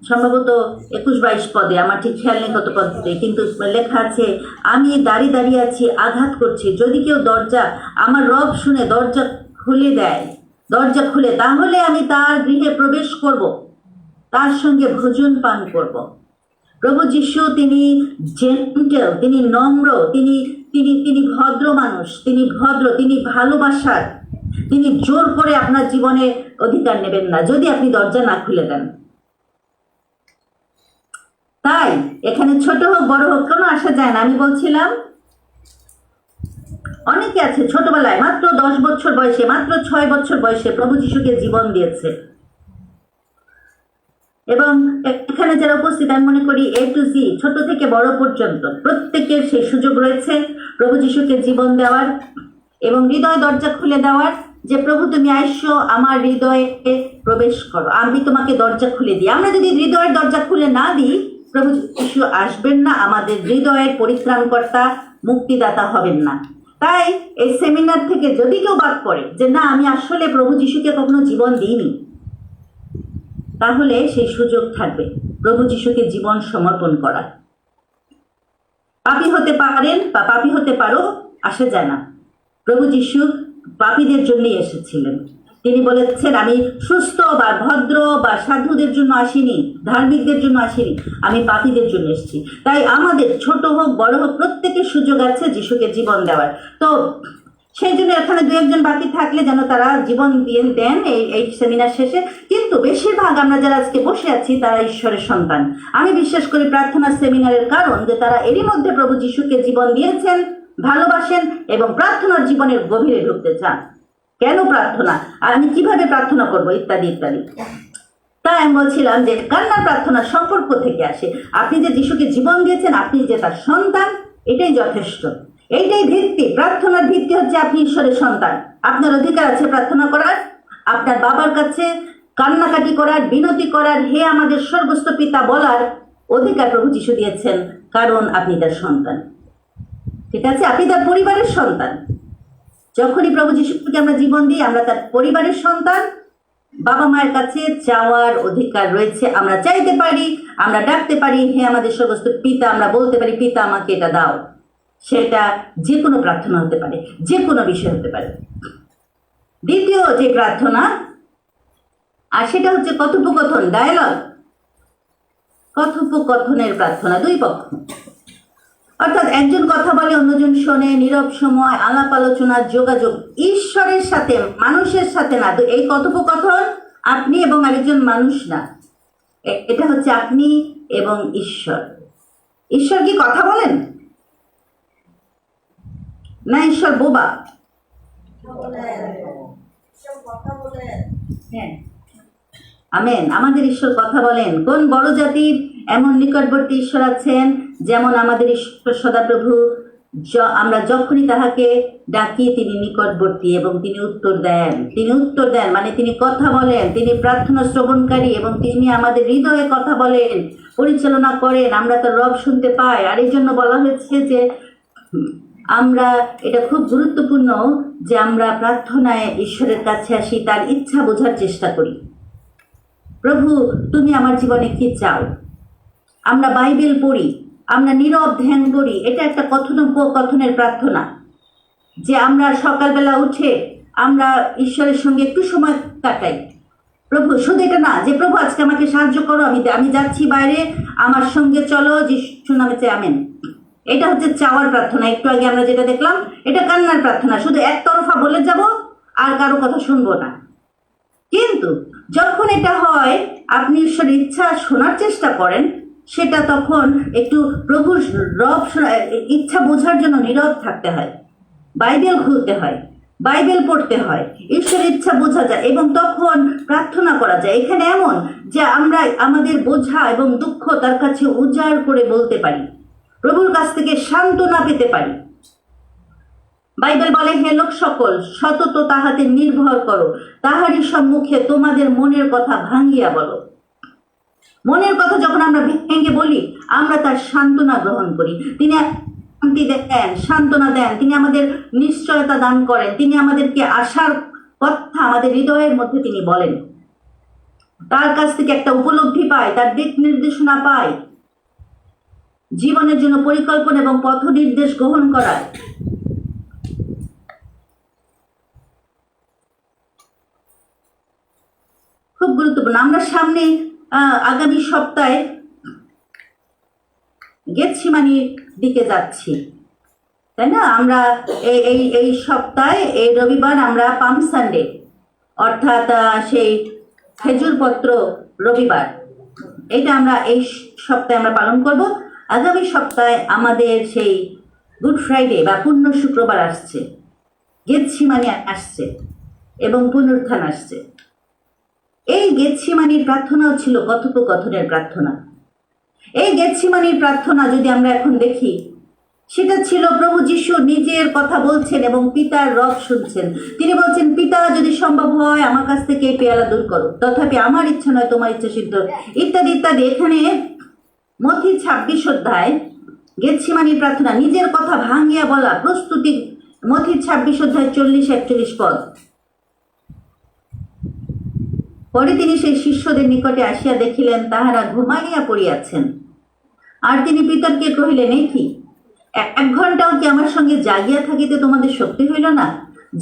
সম্ভবত 21-22 পদে, আমার ঠিক খেয়াল নেই কত পদে, কিন্তু লেখা আছে আমি দাঁড়িয়ে আছি, আঘাত করছি। যদি কেউ আমার রব শুনে দরজা খুলে, তাহলে আমি তার গৃহে প্রবেশ করব, তার সঙ্গে ভোজন পান করব। প্রভু যিশু তিনি জেন্টেল, তিনি নম্র, তিনি ভদ্র মানুষ, তিনি ভালোবাসার, তিনি জোর করে আপনার জীবনে অধিকার নেবেন না যদি আপনি দরজা না খুলে দেন। তাই এখানে ছোট হোক বড় হোক কোনো আসা যায় না। আমি বলছিলাম অনেকে আছে ছোটবেলায় মাত্র 10 বছর বয়সে, মাত্র 6 বছর বয়সে প্রভু যিশুকে জীবন দিয়েছে। এবং এখানে যারা উপস্থিত, আমি মনে করি A to Z, ছোট থেকে বড় পর্যন্ত প্রত্যেকের সেই সুযোগ রয়েছে প্রভু যিশুকে জীবন দেওয়ার এবং হৃদয় দরজা খুলে দেওয়ার, যে প্রভু তুমি আইসো আমার হৃদয়ে প্রবেশ করো, আমি তোমাকে দরজা খুলে দিই। আমরা যদি হৃদয়ের দরজা খুলে না দিই, প্রভু যিশু আসবেন না, আমাদের হৃদয়ের পরিত্রাণকর্তা মুক্তিদাতা হবেন না। তাই এই সেমিনার থেকে যদি কেউ বাদ পড়ে যে না আমি আসলে প্রভু যিশুকে কখনো জীবন দিইনি, তাহলে সেই সুযোগ থাকবে প্রভু যিশুকে জীবন সমর্পণ করার। পাপী হতে পারেন বা পাপী হতে পারো, আসে যায় না। প্রভু যিশু পাপীদের জন্যই এসেছিলেন। তিনি বলেছেন আমি সুস্থ বা ভদ্র বা সাধুদের জন্য আসিনি, ধার্মিকদের জন্য আসিনি, আমি পাপীদের জন্য এসেছি। তাই আমাদের ছোট হোক বড় হোক প্রত্যেকের সুযোগ আছে যিশুকে জীবন দেওয়ার। তো সেই জন্য এখানে 2-1 বাকি থাকলে যেন তারা জীবন দিয়ে দেন এই সেমিনার শেষে। কিন্তু বেশিরভাগ আমরা যারা আজকে বসে আছি তারা ঈশ্বরের সন্তান। আমি বিশ্বাস করি প্রার্থনা সেমিনারের কারণ যে তারা এরই মধ্যে প্রভু যিশুকে জীবন দিয়েছেন, ভালোবাসেন এবং প্রার্থনার জীবনের গভীরে ঢুকতে চান। কেন প্রার্থনা, আমি কিভাবে প্রার্থনা করব, ইত্যাদি ইত্যাদি। তাই আমি বলছিলাম যে কান্নার প্রার্থনা সম্পর্ক থেকে আসে। আপনি যে যিশুকে জীবন দিয়েছেন, আপনি যে তার সন্তান, এটাই যথেষ্ট, এইটাই ভিত্তি। প্রার্থনার ভিত্তি হচ্ছে আপনি ঈশ্বরের সন্তান, আপনার অধিকার আছে প্রার্থনা করার, আপনার বাবার কাছে কান্নাকাটি করার, বিনতি করার, হে আমাদের স্বর্গস্থ পিতা বলার অধিকার প্রভু যিশু দিয়েছেন, কারণ আপনি তার সন্তান। ঠিক আছে, আপনি তার পরিবারের সন্তান। যখনই প্রভু যিশুকে আমরা জীবন দিই, আমরা তার পরিবারের সন্তান। বাবা মায়ের কাছে চাওয়ার অধিকার রয়েছে, আমরা চাইতে পারি, আমরা ডাকতে পারি হে আমাদের স্বর্গস্থ পিতা, আমরা বলতে পারি পিতা আমাকে এটা দাও। সেটা যে কোনো প্রার্থনা হতে পারে, যে কোনো বিষয় হতে পারে। দ্বিতীয় যে প্রার্থনা, আর সেটা হচ্ছে কথোপকথন, ডায়ালগ, কথোপকথনের প্রার্থনা, 2 পক্ষ। অর্থাৎ একজন কথা বলে অন্যজন শোনে, নীরব সময়, আলাপ আলোচনা, যোগাযোগ ঈশ্বরের সাথে, মানুষের সাথে না। তো এই কথোপকথন আপনি এবং আরেকজন মানুষ না, এটা হচ্ছে আপনি এবং ঈশ্বর। ঈশ্বর কি কথা বলেন না? ঈশ্বর বোবা? হ্যাঁ, আমেন। আমাদের ঈশ্বর কথা বলেন। কোন বড় জাতির এমন নিকটবর্তী ঈশ্বর আছেন, যেমন আমাদের ঈশ্বর সদাপ্রভু। আমরা যখনই তাহাকে ডাকি তিনি নিকটবর্তী এবং তিনি উত্তর দেন। মানে তিনি কথা বলেন, তিনি প্রার্থনা শ্রবণকারী এবং তিনি আমাদের হৃদয়ে কথা বলেন, পরিচালনা করেন। আমরা তার রব শুনতে পাই। আর এই জন্য বলা হয়েছে যে আমরা, এটা খুব গুরুত্বপূর্ণ যে আমরা প্রার্থনায় ঈশ্বরের কাছে আসি, তার ইচ্ছা বোঝার চেষ্টা করি। প্রভু, তুমি আমার জীবনে কি চাও? আমরা বাইবেল পড়ি, আমরা নীরব ধ্যান করি। এটা একটা কথনের প্রার্থনা, যে আমরা সকালবেলা উঠে আমরা ঈশ্বরের সঙ্গে একটু সময় কাটাই। প্রভু, শুধু এটা না যে প্রভু আজকে আমাকে সাহায্য করো, আমি যাচ্ছি বাইরে, আমার সঙ্গে চলো, যিশু নামে চাই, আমেন। এটা হচ্ছে চাওয়ার প্রার্থনা। একটু আগে আমরা যেটা দেখলাম, এটা কান্নার প্রার্থনা, শুধু একতরফা বলে যাব আর কারো কথা শুনবো না। কিন্তু যখন এটা হয়, আপনি ঈশ্বরের ইচ্ছা শোনার চেষ্টা করেন, সেটা তখন একটু প্রভুর ইচ্ছা বোঝার জন্য নীরব থাকতে হয়, বাইবেল খুলতে হয়, বাইবেল পড়তে হয়, ঈশ্বরের ইচ্ছা বোঝা যায় এবং তখন প্রার্থনা করা যায়। এখানে এমন যে আমরা আমাদের বোঝা এবং দুঃখ তার কাছে উজাড় করে বলতে পারি, প্রভুর কাছ থেকে সান্ত্বনা পেতে পারি। বাইবেল বলে, হে লোক সকল, সতত তাহাতে নির্ভর করো, তাহারই সম্মুখে তোমাদের মনের কথা ভাঙ্গিয়া বলো। মনের কথা যখন আমরা ভেঙে বলি, আমরা তার সান্ত্বনা গ্রহণ করি। তিনি শান্তি দেন, সান্ত্বনা দেন, তিনি আমাদের নিশ্চয়তা দান করেন, তিনি আমাদেরকে আশার কথা আমাদের হৃদয়ের মধ্যে তিনি বলেন। তার কাছ থেকে একটা উপলব্ধি পায়, তার দিক নির্দেশনা পায়, জীবনের জন্য পরিকল্পনা এবং পথ নির্দেশ গ্রহণ করায়। খুব গুরুত্বপূর্ণ। আমরা সামনে আগামী সপ্তাহে গেতসেমানির দিকে যাচ্ছি, তাই না? আমরা এই সপ্তাহে, এই রবিবার আমরা পাম সানডে, অর্থাৎ সেই খেজুরপত্র রবিবার, এটা আমরা এই সপ্তাহে আমরা পালন করব। আগামী সপ্তাহে আমাদের সেই গুড ফ্রাইডে বা পূর্ণ শুক্রবার আসছে, গেতসেমানি আসছে এবং পুনরুত্থান আসছে। এই গেতসেমানির প্রার্থনাও ছিল কথোপকথনের প্রার্থনা। এই গেতসেমানির প্রার্থনা যদি আমরা এখন দেখি, সেটা ছিল প্রভু যিশু নিজের কথা বলছেন এবং পিতার রব শুনছেন। তিনি বলছেন, পিতা, যদি সম্ভব হয় আমার কাছ থেকে এই পেয়ালা দূর করো, তথাপি আমার ইচ্ছা নয় তোমার ইচ্ছা সিদ্ধ, ইত্যাদি ইত্যাদি। এখানে মথি 26 অধ্যায় গেতসেমানির প্রার্থনা, নিজের কথা ভাঙ্গিয়া বলা প্রস্তুতি। মথি 26 অধ্যায় 40-41 পদ। পরে তিনি সেই শিষ্যদের নিকটে আসিয়া দেখিলেন তাহারা ঘুমাইয়া পড়িয়াছেন। আর তিনি পিতাকে কহিলেন, এই কি, 1 ঘন্টাও কি আমার সঙ্গে জাগিয়া থাকিতে তোমাদের শক্তি হইল না?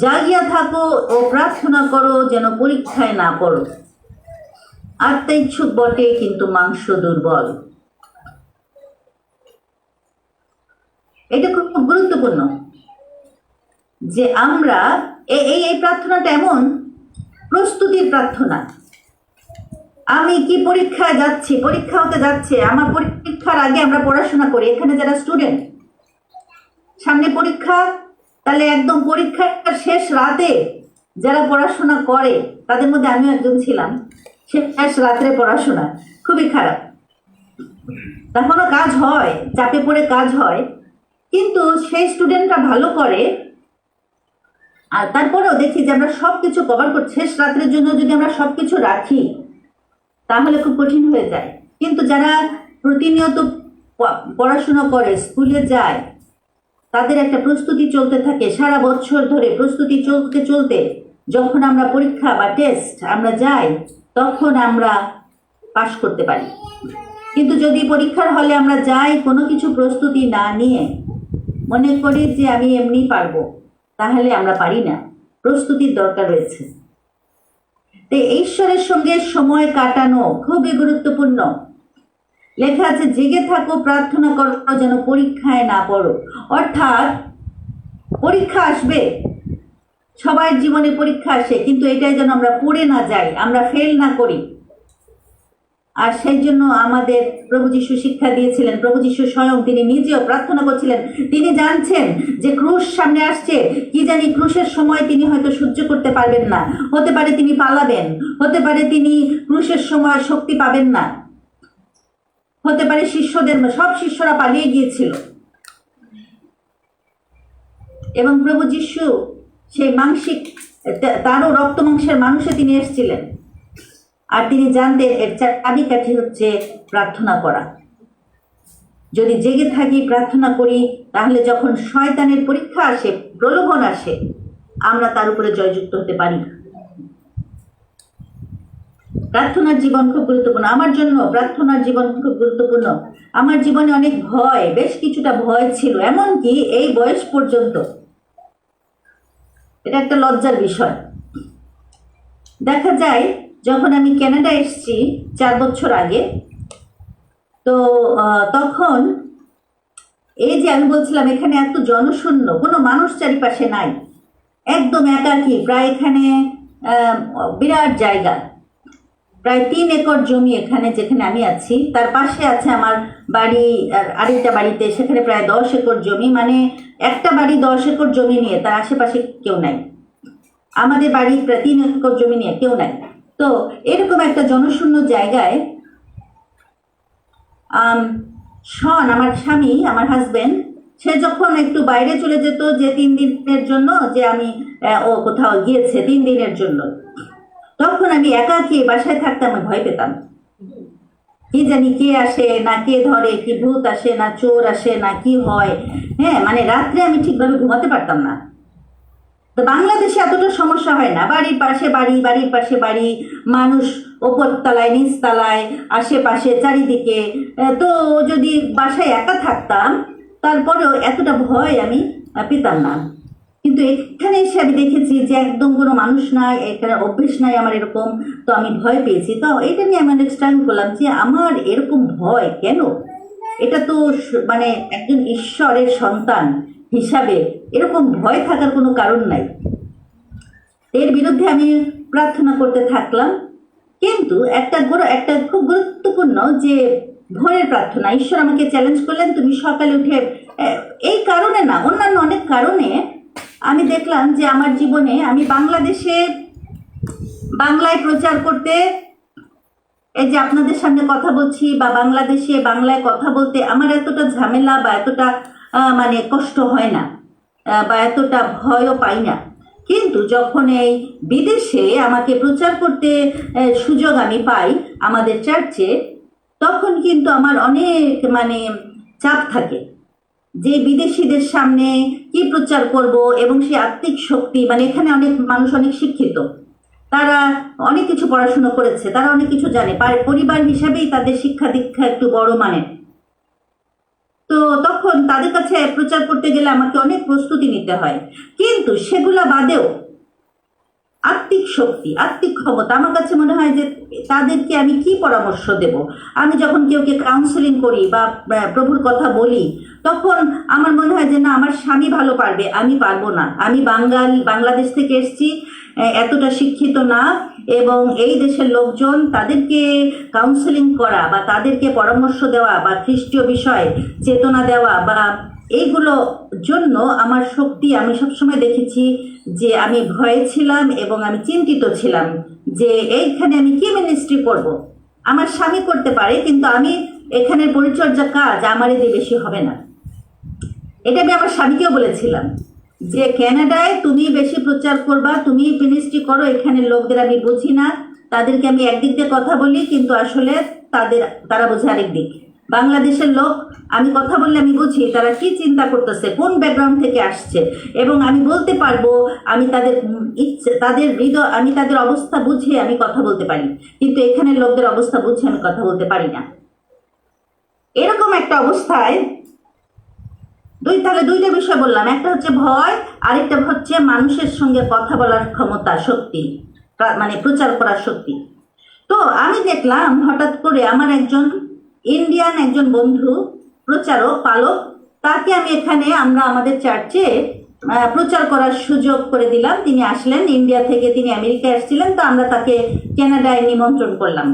জাগিয়া থাকো ও প্রার্থনা করো, যেন পরীক্ষায় না পড়ো। আত্মা ইচ্ছুক বটে, কিন্তু মাংস দুর্বল। এটা খুব গুরুত্বপূর্ণ যে আমরা এই প্রার্থনাটা এমন প্রস্তুতির প্রার্থনা। আমি কি পরীক্ষায় যাচ্ছি, পরীক্ষা হতে যাচ্ছে, আমার পরীক্ষার আগে আমরা পড়াশোনা করি। এখানে যারা স্টুডেন্ট, সামনে পরীক্ষা, তাহলে একদম পরীক্ষার শেষ রাতে যারা পড়াশোনা করে, তাদের মধ্যে আমিও একজন ছিলাম। শেষ রাত্রে পড়াশোনা খুবই খারাপ। তখনও কাজ হয়, চাপে পড়ে কাজ হয়, কিন্তু সেই স্টুডেন্টরা ভালো করে। আর তারপরেও দেখি যে আমরা সবকিছু কভার করছি। শেষ রাত্রের জন্য যদি আমরা সবকিছু রাখি, তাহলে খুব কঠিন হয়ে যায়। কিন্তু যারা প্রতিনিয়ত পড়াশোনা করে, স্কুলে যায়, তাদের একটা প্রস্তুতি চলতে থাকে সারা বছর ধরে। প্রস্তুতি চলতে চলতে যখন আমরা পরীক্ষা বা টেস্ট আমরা যাই, তখন আমরা পাশ করতে পারি। কিন্তু যদি পরীক্ষার হলে আমরা যাই কোনো কিছু প্রস্তুতি না নিয়ে, মনে করি যে আমি এমনি পারবো, তাহলে আমরা পারি না। প্রস্তুতির দরকার রয়েছে। তো ঈশ্বরের সঙ্গে সময় কাটানো খুবই গুরুত্বপূর্ণ। লেখা আছে, জেগে থাকো, প্রার্থনা করো, যেন পরীক্ষায় না পড়ো। অর্থাৎ পরীক্ষা আসবে, সবার জীবনে পরীক্ষা আসে, কিন্তু এটাই যেন আমরা পড়ে না যাই, আমরা ফেল না করি। আর সেই জন্য আমাদের প্রভু যিশু শিক্ষা দিয়েছিলেন। প্রভু যিশু স্বয়ং তিনি নিজেও প্রার্থনা করছিলেন। তিনি জানছেন যে ক্রুশ সামনে আসছে, কি জানি ক্রুশের সময় তিনি হয়তো সহ্য করতে পারবেন না, হতে পারে তিনি পালাবেন, হতে পারে তিনি ক্রুশের সময় শক্তি পাবেন না, হতে পারে শিষ্যদের, সব শিষ্যরা পালিয়ে গিয়েছিল এবং প্রভু যিশু সেই মাংসিক, তারও রক্ত মাংসের মানুষে তিনি এসেছিলেন। আর তিনি জানতেন এর চাবিকাঠি হচ্ছে প্রার্থনা করা। যদি জেগে থাকি, প্রার্থনা করি, তাহলে যখন শয়তানের পরীক্ষা আসে, প্রলোভন আসে, আমরা তার উপরে জয়যুক্ত হতে পারি। প্রার্থনার জীবন খুব গুরুত্বপূর্ণ আমার জন্য। প্রার্থনার জীবন খুব গুরুত্বপূর্ণ। আমার জীবনে অনেক ভয়, বেশ কিছুটা ভয় ছিল, এমনকি এই বয়স পর্যন্ত। এটা একটা লজ্জার বিষয়। দেখা যায় যখন আমি কানাডা এসেছি 4 বছর আগে, তো তখন এই যে আমি বলছিলাম এখানে এত জনশূন্য, কোনো মানুষ চারিপাশে নাই, একদম একাকী। প্রায় এখানে বিরাট জায়গা, প্রায় 3 একর জমি এখানে যেখানে আমি আছি, তার পাশে আছে আমার বাড়ি, আরেকটা বাড়িতে সেখানে প্রায় 10 একর জমি। মানে একটা বাড়ি 10 একর জমি নিয়ে, তার আশেপাশে কেউ নাই। আমাদের বাড়ি প্রায় 3 একর জমি নিয়ে কেউ নাই। তো এরকম একটা জনশূন্য জায়গায় শন, আমার স্বামী, আমার হাজবেন্ড, সে যখন একটু বাইরে চলে যেত, যে 3 দিনের জন্য, যে আমি ও কোথাও গিয়েছে 3 দিনের জন্য, তখন আমি একাকী বাসায় থাকতাম, আমি ভয় পেতাম। কি জানি কে আসে না কে ধরে, কি ভূত আসে না চোর আসে না কি হয়। হ্যাঁ, মানে রাত্রে আমি ঠিকভাবে ঘুমাতে পারতাম না। তো বাংলাদেশে এতটা সমস্যা হয় না, বাড়ির পাশে বাড়ি, বাড়ির পাশে বাড়ি, মানুষ ওপর তলায়, নিচ তলায়, আশেপাশে চারিদিকে। তো যদি বাসায় একা থাকতাম, তারপরেও এতটা ভয় আমি পেতাম না। কিন্তু এখানে এসে আমি দেখেছি যে একদম কোনো মানুষ নাই, এখানে অভ্যেস নাই আমার এরকম। তো আমি ভয় পেয়েছি। তো এটা নিয়ে আমি অনেক স্ট্রাগল করলাম যে আমার এরকম ভয় কেন। এটা তো মানে একজন ঈশ্বরের সন্তান হিসাবে এরকম ভয় থাকার কোনো কারণ নাই। এর বিরুদ্ধে আমি প্রার্থনা করতে থাকলাম। কিন্তু একটা খুব গুরুত্বপূর্ণ যে ভোরের প্রার্থনা, ঈশ্বর আমাকে চ্যালেঞ্জ করলেন তুমি সকালে উঠে, এই কারণে না, অন্যান্য অনেক কারণে আমি দেখলাম যে আমার জীবনে, আমি বাংলাদেশে বাংলায় প্রচার করতে, এই যে আপনাদের সামনে কথা বলছি, বা বাংলাদেশে বাংলায় কথা বলতে আমার এতটা ঝামেলা বা এতটা মানে কষ্ট হয় না, বা এতটা ভয়ও পাই না। কিন্তু যখন এই বিদেশে আমাকে প্রচার করতে সুযোগ আমি পাই আমাদের চার্চে, তখন কিন্তু আমার অনেক মানে চাপ থাকে যে বিদেশিদের সামনে কি প্রচার করব। এবং সেই আত্মিক শক্তি, মানে এখানে অনেক মানুষ অনেক শিক্ষিত, তারা অনেক কিছু পড়াশুনো করেছে, তারা অনেক কিছু জানে, পরিবার হিসাবেই তাদের শিক্ষা দীক্ষা একটু বড় মানের। তো তখন তাদের কাছে প্রচার করতে গেলে আমাকে অনেক প্রস্তুতি নিতে হয়। কিন্তু সেগুলা বাদেও আত্মিক শক্তি, আত্মিক ক্ষমতা, আমার কাছে মনে হয় যে তাদেরকে আমি কি পরামর্শ দেব। আমি যখন কেউকে কাউন্সেলিং করি বা প্রভুর কথা বলি, তখন আমার মনে হয় যে না, আমার স্বামী ভালো পারবে, আমি পারবো না। আমি বাংলাদেশ থেকে এসেছি, এতটা শিক্ষিত না, এবং এই দেশের লোকজন, তাদেরকে কাউন্সেলিং করা বা তাদেরকে পরামর্শ দেওয়া বা খ্রিস্টীয় বিষয়ে চেতনা দেওয়া বা এইগুলো জন্য আমার শক্তি, আমি সবসময় দেখেছি যে আমি ভয়ে ছিলাম এবং আমি চিন্তিত ছিলাম যে এইখানে আমি কি মিনিস্ট্রি করব। আমার স্বামী করতে পারে, কিন্তু আমি এখানের পরিচর্যা কাজ আমার এতে বেশি হবে না। এটা আমি আমার স্বামীকেও বলেছিলাম যে কানাডায় তুমি বেশি প্রচার করবা, তুমি মিনিস্ট্রি করো, এখানের লোকদের আমি বুঝি না, তাদেরকে আমি একদিক দিয়ে কথা বলি, কিন্তু আসলে তারা বোঝে আরেক দিক। বাংলাদেশের লোক আমি কথা বললে আমি বুঝি তারা কি চিন্তা করতেছে, কোন ব্যাকগ্রাউন্ড থেকে আসছে, এবং আমি বলতে পারবো, আমি তাদের ইচ্ছে, তাদের হৃদয়, আমি তাদের অবস্থা বুঝে আমি কথা বলতে পারি। কিন্তু এখানের লোকদের অবস্থা বুঝে আমি কথা বলতে পারি না। এরকম একটা অবস্থায় তাহলে 2টা বিষয় বললাম, একটা হচ্ছে ভয়, আরেকটা হচ্ছে মানুষের সঙ্গে কথা বলার ক্ষমতা, শক্তি, মানে প্রচার করার শক্তি। তো আমি দেখলাম হঠাৎ করে আমার একজন ইন্ডিয়ান একজন বন্ধু, প্রচারক, পালক, তাকে আমি এখানে, আমরা আমাদের চার্চে প্রচার করার সুযোগ করে দিলাম। তিনি আসলেন ইন্ডিয়া থেকে, তিনি আমেরিকায় আসছিলেন, তো আমরা তাকে কানাডায় নিমন্ত্রণ করলাম।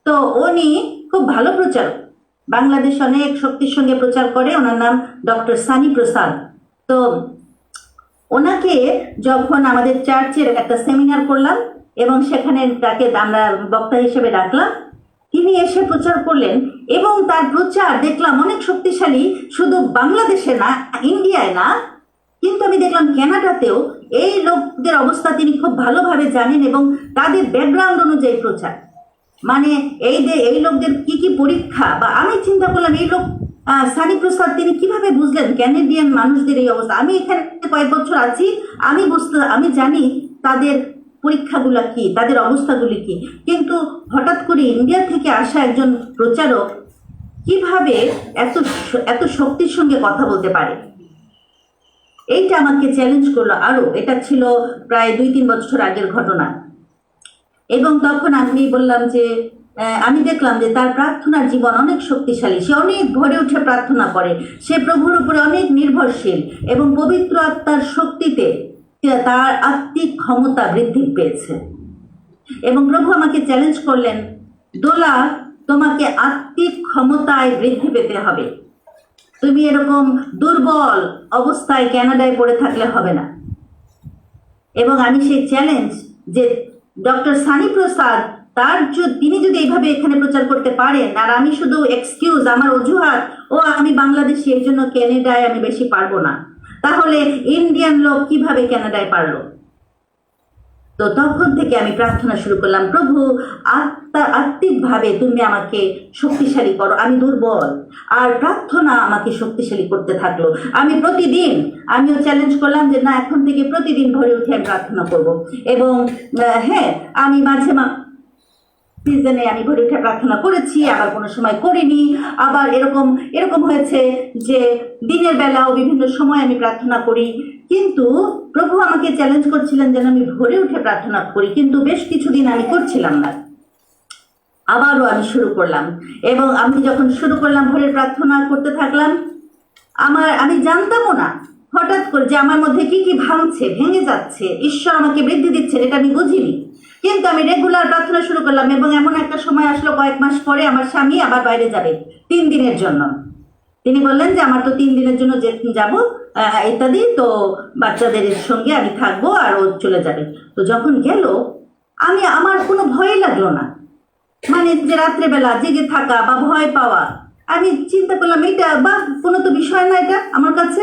তো উনি খুব ভালো প্রচারক, বাংলাদেশ অনেক শক্তির সঙ্গে প্রচার করে, ওনার নাম ডক্টর সানি প্রসাদ। তো ওনাকে যখন আমাদের চার্চের একটা সেমিনার করলাম এবং সেখানে তাকে আমরা বক্তা হিসেবে ডাকলাম, তিনি এসে প্রচার করলেন এবং তার প্রচার দেখলাম অনেক শক্তিশালী, শুধু বাংলাদেশে না, ইন্ডিয়ায় না, কিন্তু আমি দেখলাম কানাডাতেও এই লোকদের অবস্থা তিনি খুব ভালোভাবে জানেন এবং তাদের ব্যাকগ্রাউন্ড অনুযায়ী প্রচার, মানে এই লোকদের কি কি পরীক্ষা, বা আমি চিন্তা করলাম এই লোক সানি প্রসাদ তিনি কিভাবে বুঝলেন ক্যানাডিয়ান মানুষদের এই অবস্থা। আমি এখানে কয়েক বছর আছি, আমি জানি তাদের পরীক্ষাগুলো কি, তাদের অবস্থাগুলি কি, কিন্তু হঠাৎ করে ইন্ডিয়া থেকে আসা একজন প্রচারক কিভাবে এত শক্তির সঙ্গে কথা বলতে পারে, এইটা আমাকে চ্যালেঞ্জ করলো আরো। এটা ছিল প্রায় 2-3 বছর আগের ঘটনা। এবং তখন আমি বললাম যে আমি দেখলাম যে তার প্রার্থনার জীবন অনেক শক্তিশালী, সে অনেক ভরে উঠে প্রার্থনা করে, সে প্রভুর উপরে অনেক নির্ভরশীল এবং পবিত্র আত্মার শক্তিতে তার আত্মিক ক্ষমতা বৃদ্ধি পেয়েছে। এবং প্রভু আমাকে চ্যালেঞ্জ করলেন, দোলা, তোমাকে আত্মিক ক্ষমতায় বৃদ্ধি পেতে হবে, তুমি এরকম দুর্বল অবস্থায় কানাডায় পড়ে থাকলে হবে না। এবং আমি সেই চ্যালেঞ্জ যে ডক্টর সানি প্রসাদ তিনি যদি এইভাবে এখানে প্রচার করতে পারেন, আর আমি শুধু এক্সকিউজ, আমার অজুহাত, আমি বাংলাদেশি এই জন্য কানাডায় আমি বেশি পারবো না, তাহলে ইন্ডিয়ান লোক কিভাবে কানাডায় পারলো? তো তখন থেকে আমি প্রার্থনা শুরু করলাম, প্রভু আত্মিকভাবে তুমি আমাকে শক্তিশালী করো, আমি দুর্বল। আর প্রার্থনা আমাকে শক্তিশালী করতে থাকলো। আমিও চ্যালেঞ্জ করলাম যে না, এখন থেকে প্রতিদিন ভরে উঠে আমি প্রার্থনা করব। এবং হ্যাঁ, আমি মাঝে সিজনে আমি ভরে উঠে প্রার্থনা করেছি, আবার কোনো সময় করিনি। আবার এরকম হয়েছে যে দিনের বেলাও বিভিন্ন সময় আমি প্রার্থনা করি, কিন্তু প্রভু আমাকে চ্যালেঞ্জ করছিলেন যেন আমি ভরে উঠে প্রার্থনা করি, কিন্তু বেশ কিছুদিন আমি করছিলাম না। আবারও আমি শুরু করলাম, এবং আমি যখন শুরু করলাম ভরে প্রার্থনা করতে থাকলাম, আমি জানতামও না হঠাৎ করে যে আমার মধ্যে কি কি ভেঙে যাচ্ছে, ঈশ্বর আমাকে বৃদ্ধি দিচ্ছেন, এটা আমি বুঝিনি। কিন্তু আমি রেগুলার প্রার্থনা শুরু করলাম, এবং এমন একটা সময় আসলো কয়েক মাস পরে আমার স্বামী আবার বাইরে যাবে 3 দিনের জন্য। তিনি বললেন যে আমার তো 3 দিনের জন্য যাব ইত্যাদি, তো বাচ্চাদের সঙ্গে আমি থাকবো আর ও চলে যাবে। তো যখন গেল, আমার কোনো ভয় লাগলো না, মানে যে রাত্রেবেলা জেগে থাকা বা ভয় পাওয়া। আমি চিন্তা করলাম এটা কোনো তো বিষয় না এটা আমার কাছে,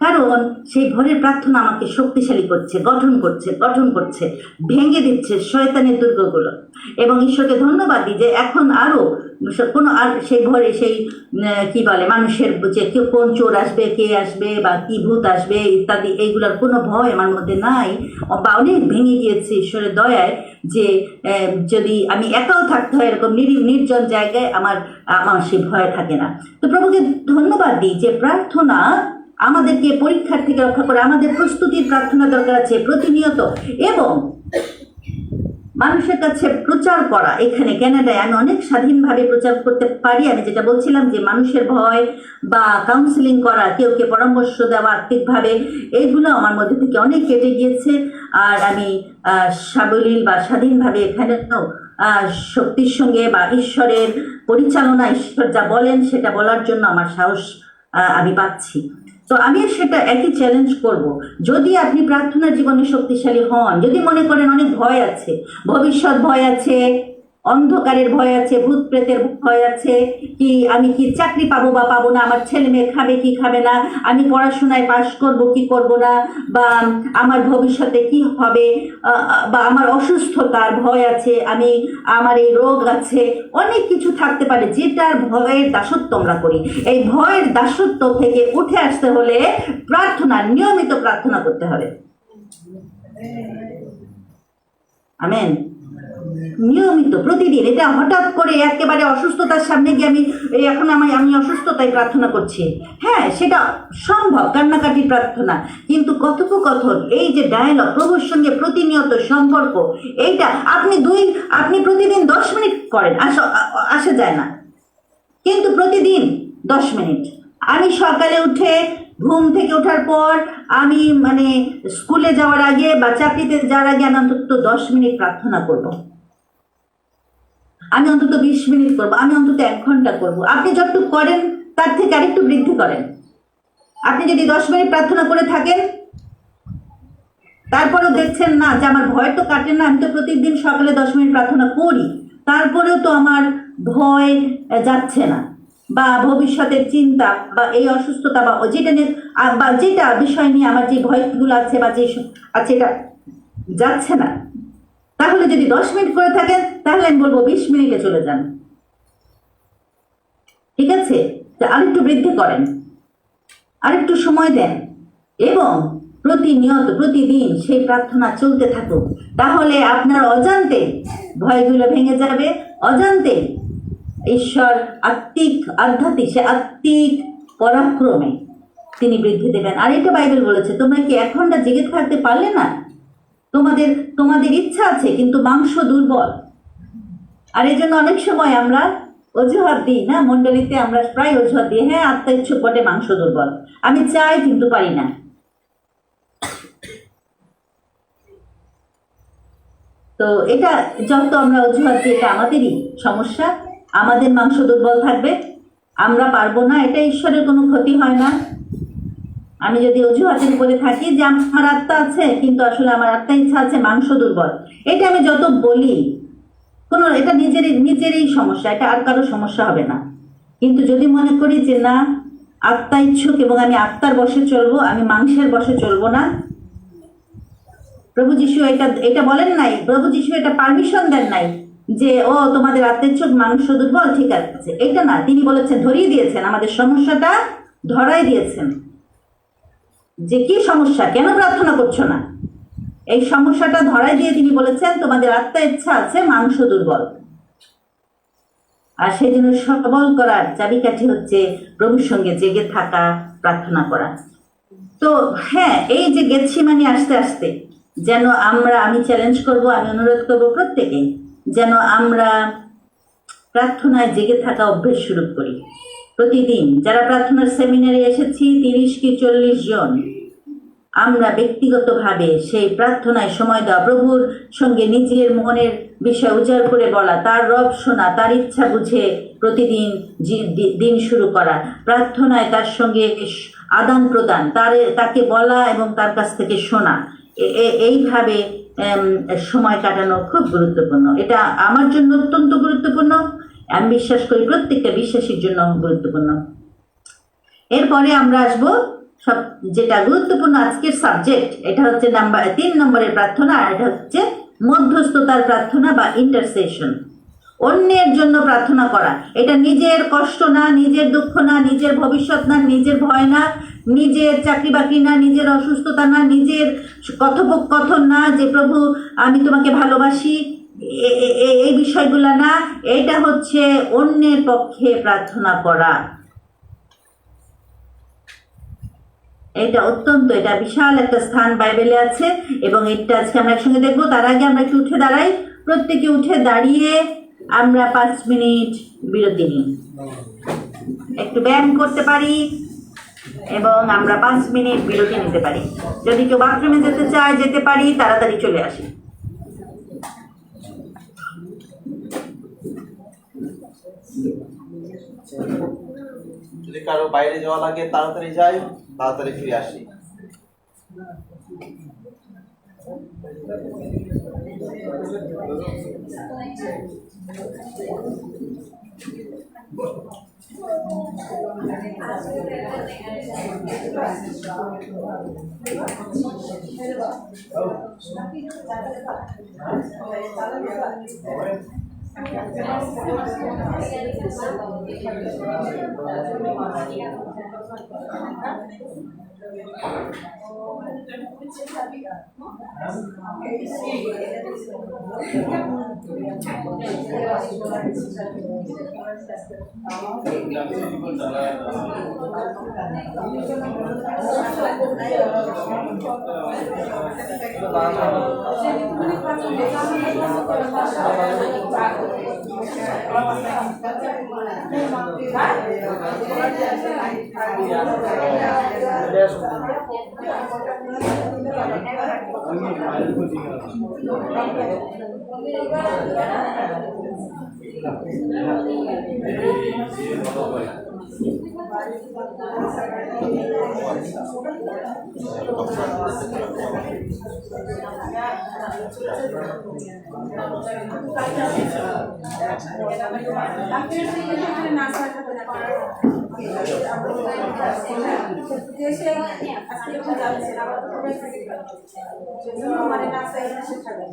কারণ সেই ভোরের প্রার্থনা আমাকে শক্তিশালী করছে, গঠন করছে, ভেঙে দিচ্ছে শয়তানের দুর্গগুলো। এবং ঈশ্বরকে ধন্যবাদ দিই যে এখন আরো সেই ভোরে সেই কি বলে মানুষের যে কোন চোর আসবে, কে আসবে, বা কি ভূত আসবে ইত্যাদি, এইগুলোর কোনো ভয় আমার মধ্যে নাই, বা অনেক ভেঙে গিয়েছে ঈশ্বরের দয়ায়। যে যদি আমি একাও থাকতে হয় এরকম নির্জন জায়গায়, আমার সেই ভয় থাকে না। তো প্রভুকে ধন্যবাদ দিই যে প্রার্থনা আমাদেরকে পরীক্ষার থেকে রক্ষা করে। আমাদের প্রস্তুতির প্রার্থনা দরকার আছে প্রতিনিয়ত, এবং মানুষের কাছে প্রচার করা। এখানে কানাডায় আমি অনেক স্বাধীনভাবে প্রচার করতে পারি। আমি যেটা বলছিলাম যে মানুষের ভয় বা কাউন্সিলিং করা, কেউকে পরামর্শ দেওয়া আত্মিকভাবে, এইগুলো আমার মধ্যে থেকে অনেক কেটে গিয়েছে। আর আমি সাবলীল বা স্বাধীনভাবে এখানেও শক্তির সঙ্গে বা ঈশ্বরের পরিচালনা, ঈশ্বর যা বলেন সেটা বলার জন্য আমার সাহস আমি পাচ্ছি। তো আমি সেটা একই চ্যালেঞ্জ করব, যদি আপনি প্রার্থনার জীবনে শক্তিশালী হন, যদি মনে করেন অনেক ভয় আছে, ভবিষ্যৎ ভয় আছে, অন্ধকারের ভয় আছে, ভূত প্রেতের ভয় আছে, কি আমি কি চাকরি পাবো বা পাবো না, আমার ছেলে মেয়ে খাবে কি খাবে না, আমি পড়াশোনায় পাশ করব কি করব না, বা আমার ভবিষ্যতে কি হবে, বা আমার অসুস্থতার ভয় আছে, আমার এই রোগ আছে, অনেক কিছু থাকতে পারে যেটার ভয়ের দাসত্ব আমরা করি। এই ভয়ের দাসত্ব থেকে উঠে আসতে হলে নিয়মিত প্রার্থনা করতে হবে। আমেন। নিয়মিত প্রতিদিন। এটা হঠাৎ করে একেবারে অসুস্থতার সামনে গিয়ে আমি অসুস্থতায় প্রার্থনা করছি, হ্যাঁ সেটা সম্ভব, কান্নাকাটির প্রার্থনা, কিন্তু কথোপকথন, এই যে ডায়ালগ, প্রভুর সঙ্গে প্রতিনিয়ত সম্পর্ক, এইটা আপনি প্রতিদিন 10 মিনিট করেন, আসা যায় না, কিন্তু প্রতিদিন 10 মিনিট। আমি সকালে উঠে ঘুম থেকে ওঠার পর আমি স্কুলে যাওয়ার আগে বা চাকরিতে যাওয়ার আগে আমি অন্তত 10 মিনিট প্রার্থনা করব, আমি অন্তত 20 মিনিট করবো, আমি অন্তত 1 ঘন্টা করব। আপনি যতটুকু করেন তার থেকে আরেকটু বৃদ্ধি করেন। আপনি যদি 10 মিনিট প্রার্থনা করে থাকেন, তারপরও দেখছেন না যে আমার ভয় তো কাটে না, আমি তো প্রতিদিন সকালে 10 মিনিট প্রার্থনা করি, তারপরেও তো আমার ভয় যাচ্ছে না, বা ভবিষ্যতের চিন্তা বা এই অসুস্থতা বা যেটা নিয়ে বা যেটা বিষয় নিয়ে আমার যে ভয়গুলো আছে বা যে আছে এটা যাচ্ছে না, তাহলে যদি 10 মিনিট করে থাকেন তাহলে আমি বলবো 20 মিনিটে চলে যান। ঠিক আছে, আরেকটু বৃদ্ধি করেন, আরেকটু সময় দেন এবং প্রতিনিয়ত প্রতিদিন সেই প্রার্থনা চলতে থাকুক। তাহলে আপনার অজান্তে ভয়গুলো ভেঙে যাবে, অজান্তে ঈশ্বর আধ্যাত্মিক সে আত্মিক পরাক্রমে তিনি বৃদ্ধি দেবেন। আর এটা বাইবেল বলেছে, তোমরা কি 1 ঘন্টা জেগে থাকতে পারলে না? তোমাদের ইচ্ছা আছে কিন্তু মাংস দুর্বল। আর এই জন্য অনেক সময় আমরা অজুহাত দিই না, মণ্ডলীতে আমরা প্রায় অজুহাত দিই, হ্যাঁ আত্মা ইচ্ছুক বটে, মাংস দুর্বল, আমি চাই কিন্তু পারি না। তো এটা যত আমরা অজুহাত দিই, এটা আমাদেরই সমস্যা, আমাদের মাংস দুর্বল থাকবে, আমরা পারবো না, এটা ঈশ্বরের কোনো ক্ষতি হয় না। আমি যদি অজুহাতের উপরে থাকি যে আমার আত্মা আছে কিন্তু আসলে আমার আত্মা ইচ্ছা আছে, মাংস দুর্বল, এটা আমি যত বলি কোনো, এটা নিজেরই সমস্যা, এটা আর কারো সমস্যা হবে না। কিন্তু যদি মনে করি যে না আত্মা ইচ্ছুক এবং আমি আত্মার বশে চলবো, আমি মাংসের বশে চলবো না, প্রভু যিশু এটা বলেন নাই, প্রভু যিশু এটা পারমিশন দেন নাই যে ও তোমাদের আত্মের চোখ মাংস দুর্বল, ঠিক আছে, এটা না, তিনি বলেছেন, ধরিয়ে দিয়েছেন, আমাদের সমস্যাটা ধরাই দিয়েছেন যে কি সমস্যা, কেন প্রার্থনা করছো না, এই সমস্যাটা ধরাই দিয়ে তিনি বলেছেন তোমাদের আত্মা ইচ্ছা আছে, মাংস দুর্বল। আর সেই জন্য সবল করার চাবিকাঠি হচ্ছে প্রভুর সঙ্গে জেগে থাকা, প্রার্থনা করা। তো হ্যাঁ, এই যে গেতসেমানি আসতে আসতে যেন আমি চ্যালেঞ্জ করব, আমি অনুরোধ করব প্রত্যেকে যেন আমরা প্রার্থনায় জেগে থাকা অভ্যেস শুরু করি। প্রতিদিন যারা প্রার্থনার সেমিনারে এসেছি 30 কি 40 জন, আমরা ব্যক্তিগতভাবে সেই প্রার্থনায় সময় দেওয়া, প্রভুর সঙ্গে নিজের মনের বিষয় উজাড় করে বলা, তার রব শোনা, তার ইচ্ছা বুঝে প্রতিদিন দিন শুরু করা, প্রার্থনায় তার সঙ্গে আদান প্রদান, তাকে বলা এবং তার কাছ থেকে শোনা, এইভাবে সময় কাটানো খুব গুরুত্বপূর্ণ। এটা আমার জন্য অত্যন্ত গুরুত্বপূর্ণ, আমি বিশ্বাস করি প্রত্যেকটা বিশ্বাসীর জন্য গুরুত্বপূর্ণ। এরপরে আমরা আসবো সব যেটা গুরুত্বপূর্ণ আজকের সাবজেক্ট, এটা হচ্ছে 3 নম্বরের প্রার্থনা, আর এটা হচ্ছে মধ্যস্থতার প্রার্থনা বা ইন্টারসেশন। অন্যের জন্য প্রার্থনা করা, এটা নিজের কষ্ট না, নিজের দুঃখ না, নিজের ভবিষ্যৎ না, নিজের ভয় না, নিজের চাকরি বাকরি না, নিজের অসুস্থতা না, নিজের কথোপকথন না যে প্রভু আমি তোমাকে ভালোবাসি, এই বিষয়গুলো না, এটা হচ্ছে অন্যের পক্ষে প্রার্থনা করা। এটা বিশাল একটা স্থান বাইবেলে আছে এবং এটা আজকে আমরা একসঙ্গে দেখবো। তার আগে আমরা একটু উঠে দাঁড়াই, প্রত্যেকে উঠে দাঁড়িয়ে আমরা 5 মিনিট বিরতি নিই, একটু ব্যায়াম করতে পারি এবং আমরা 5 মিনিট বিরতি নিতে পারি। যদি কেউ বাথরুমে যেতে চায় যেতে পারি, তাড়াতাড়ি চলে আসি। যদি কারো বাইরে যাওয়া লাগে তাড়াতাড়ি যাই, তাড়াতাড়ি ফিরে আসি। দেশে আজকে একটু যাচ্ছে আবার মানে না চাই সেখানে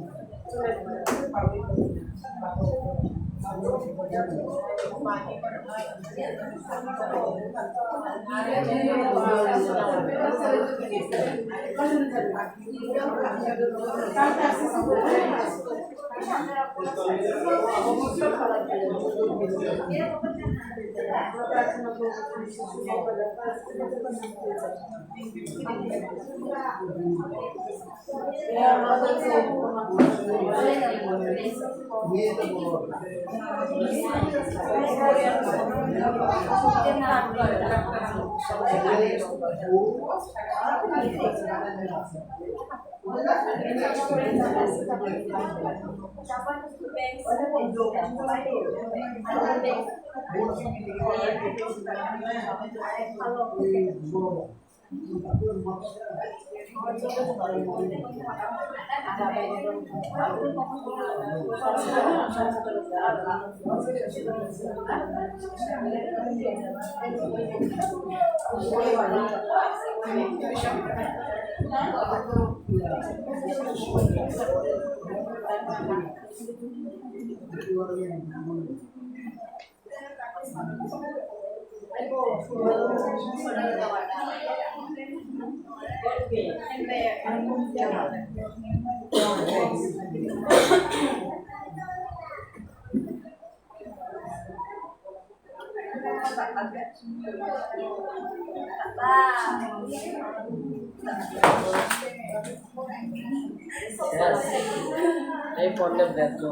এই পড়লেন ব্যর্থ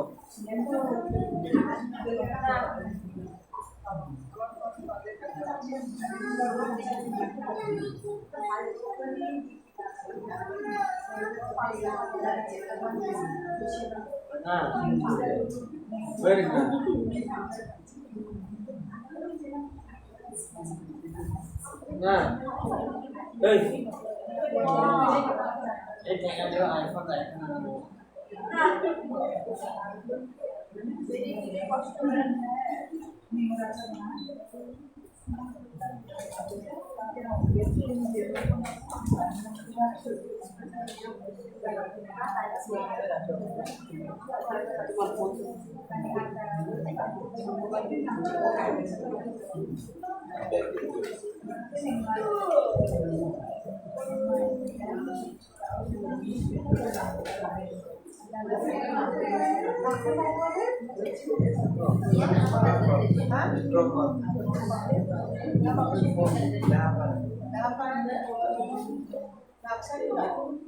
ভেরি গুড না এই এই টাকা আইফোন Dapat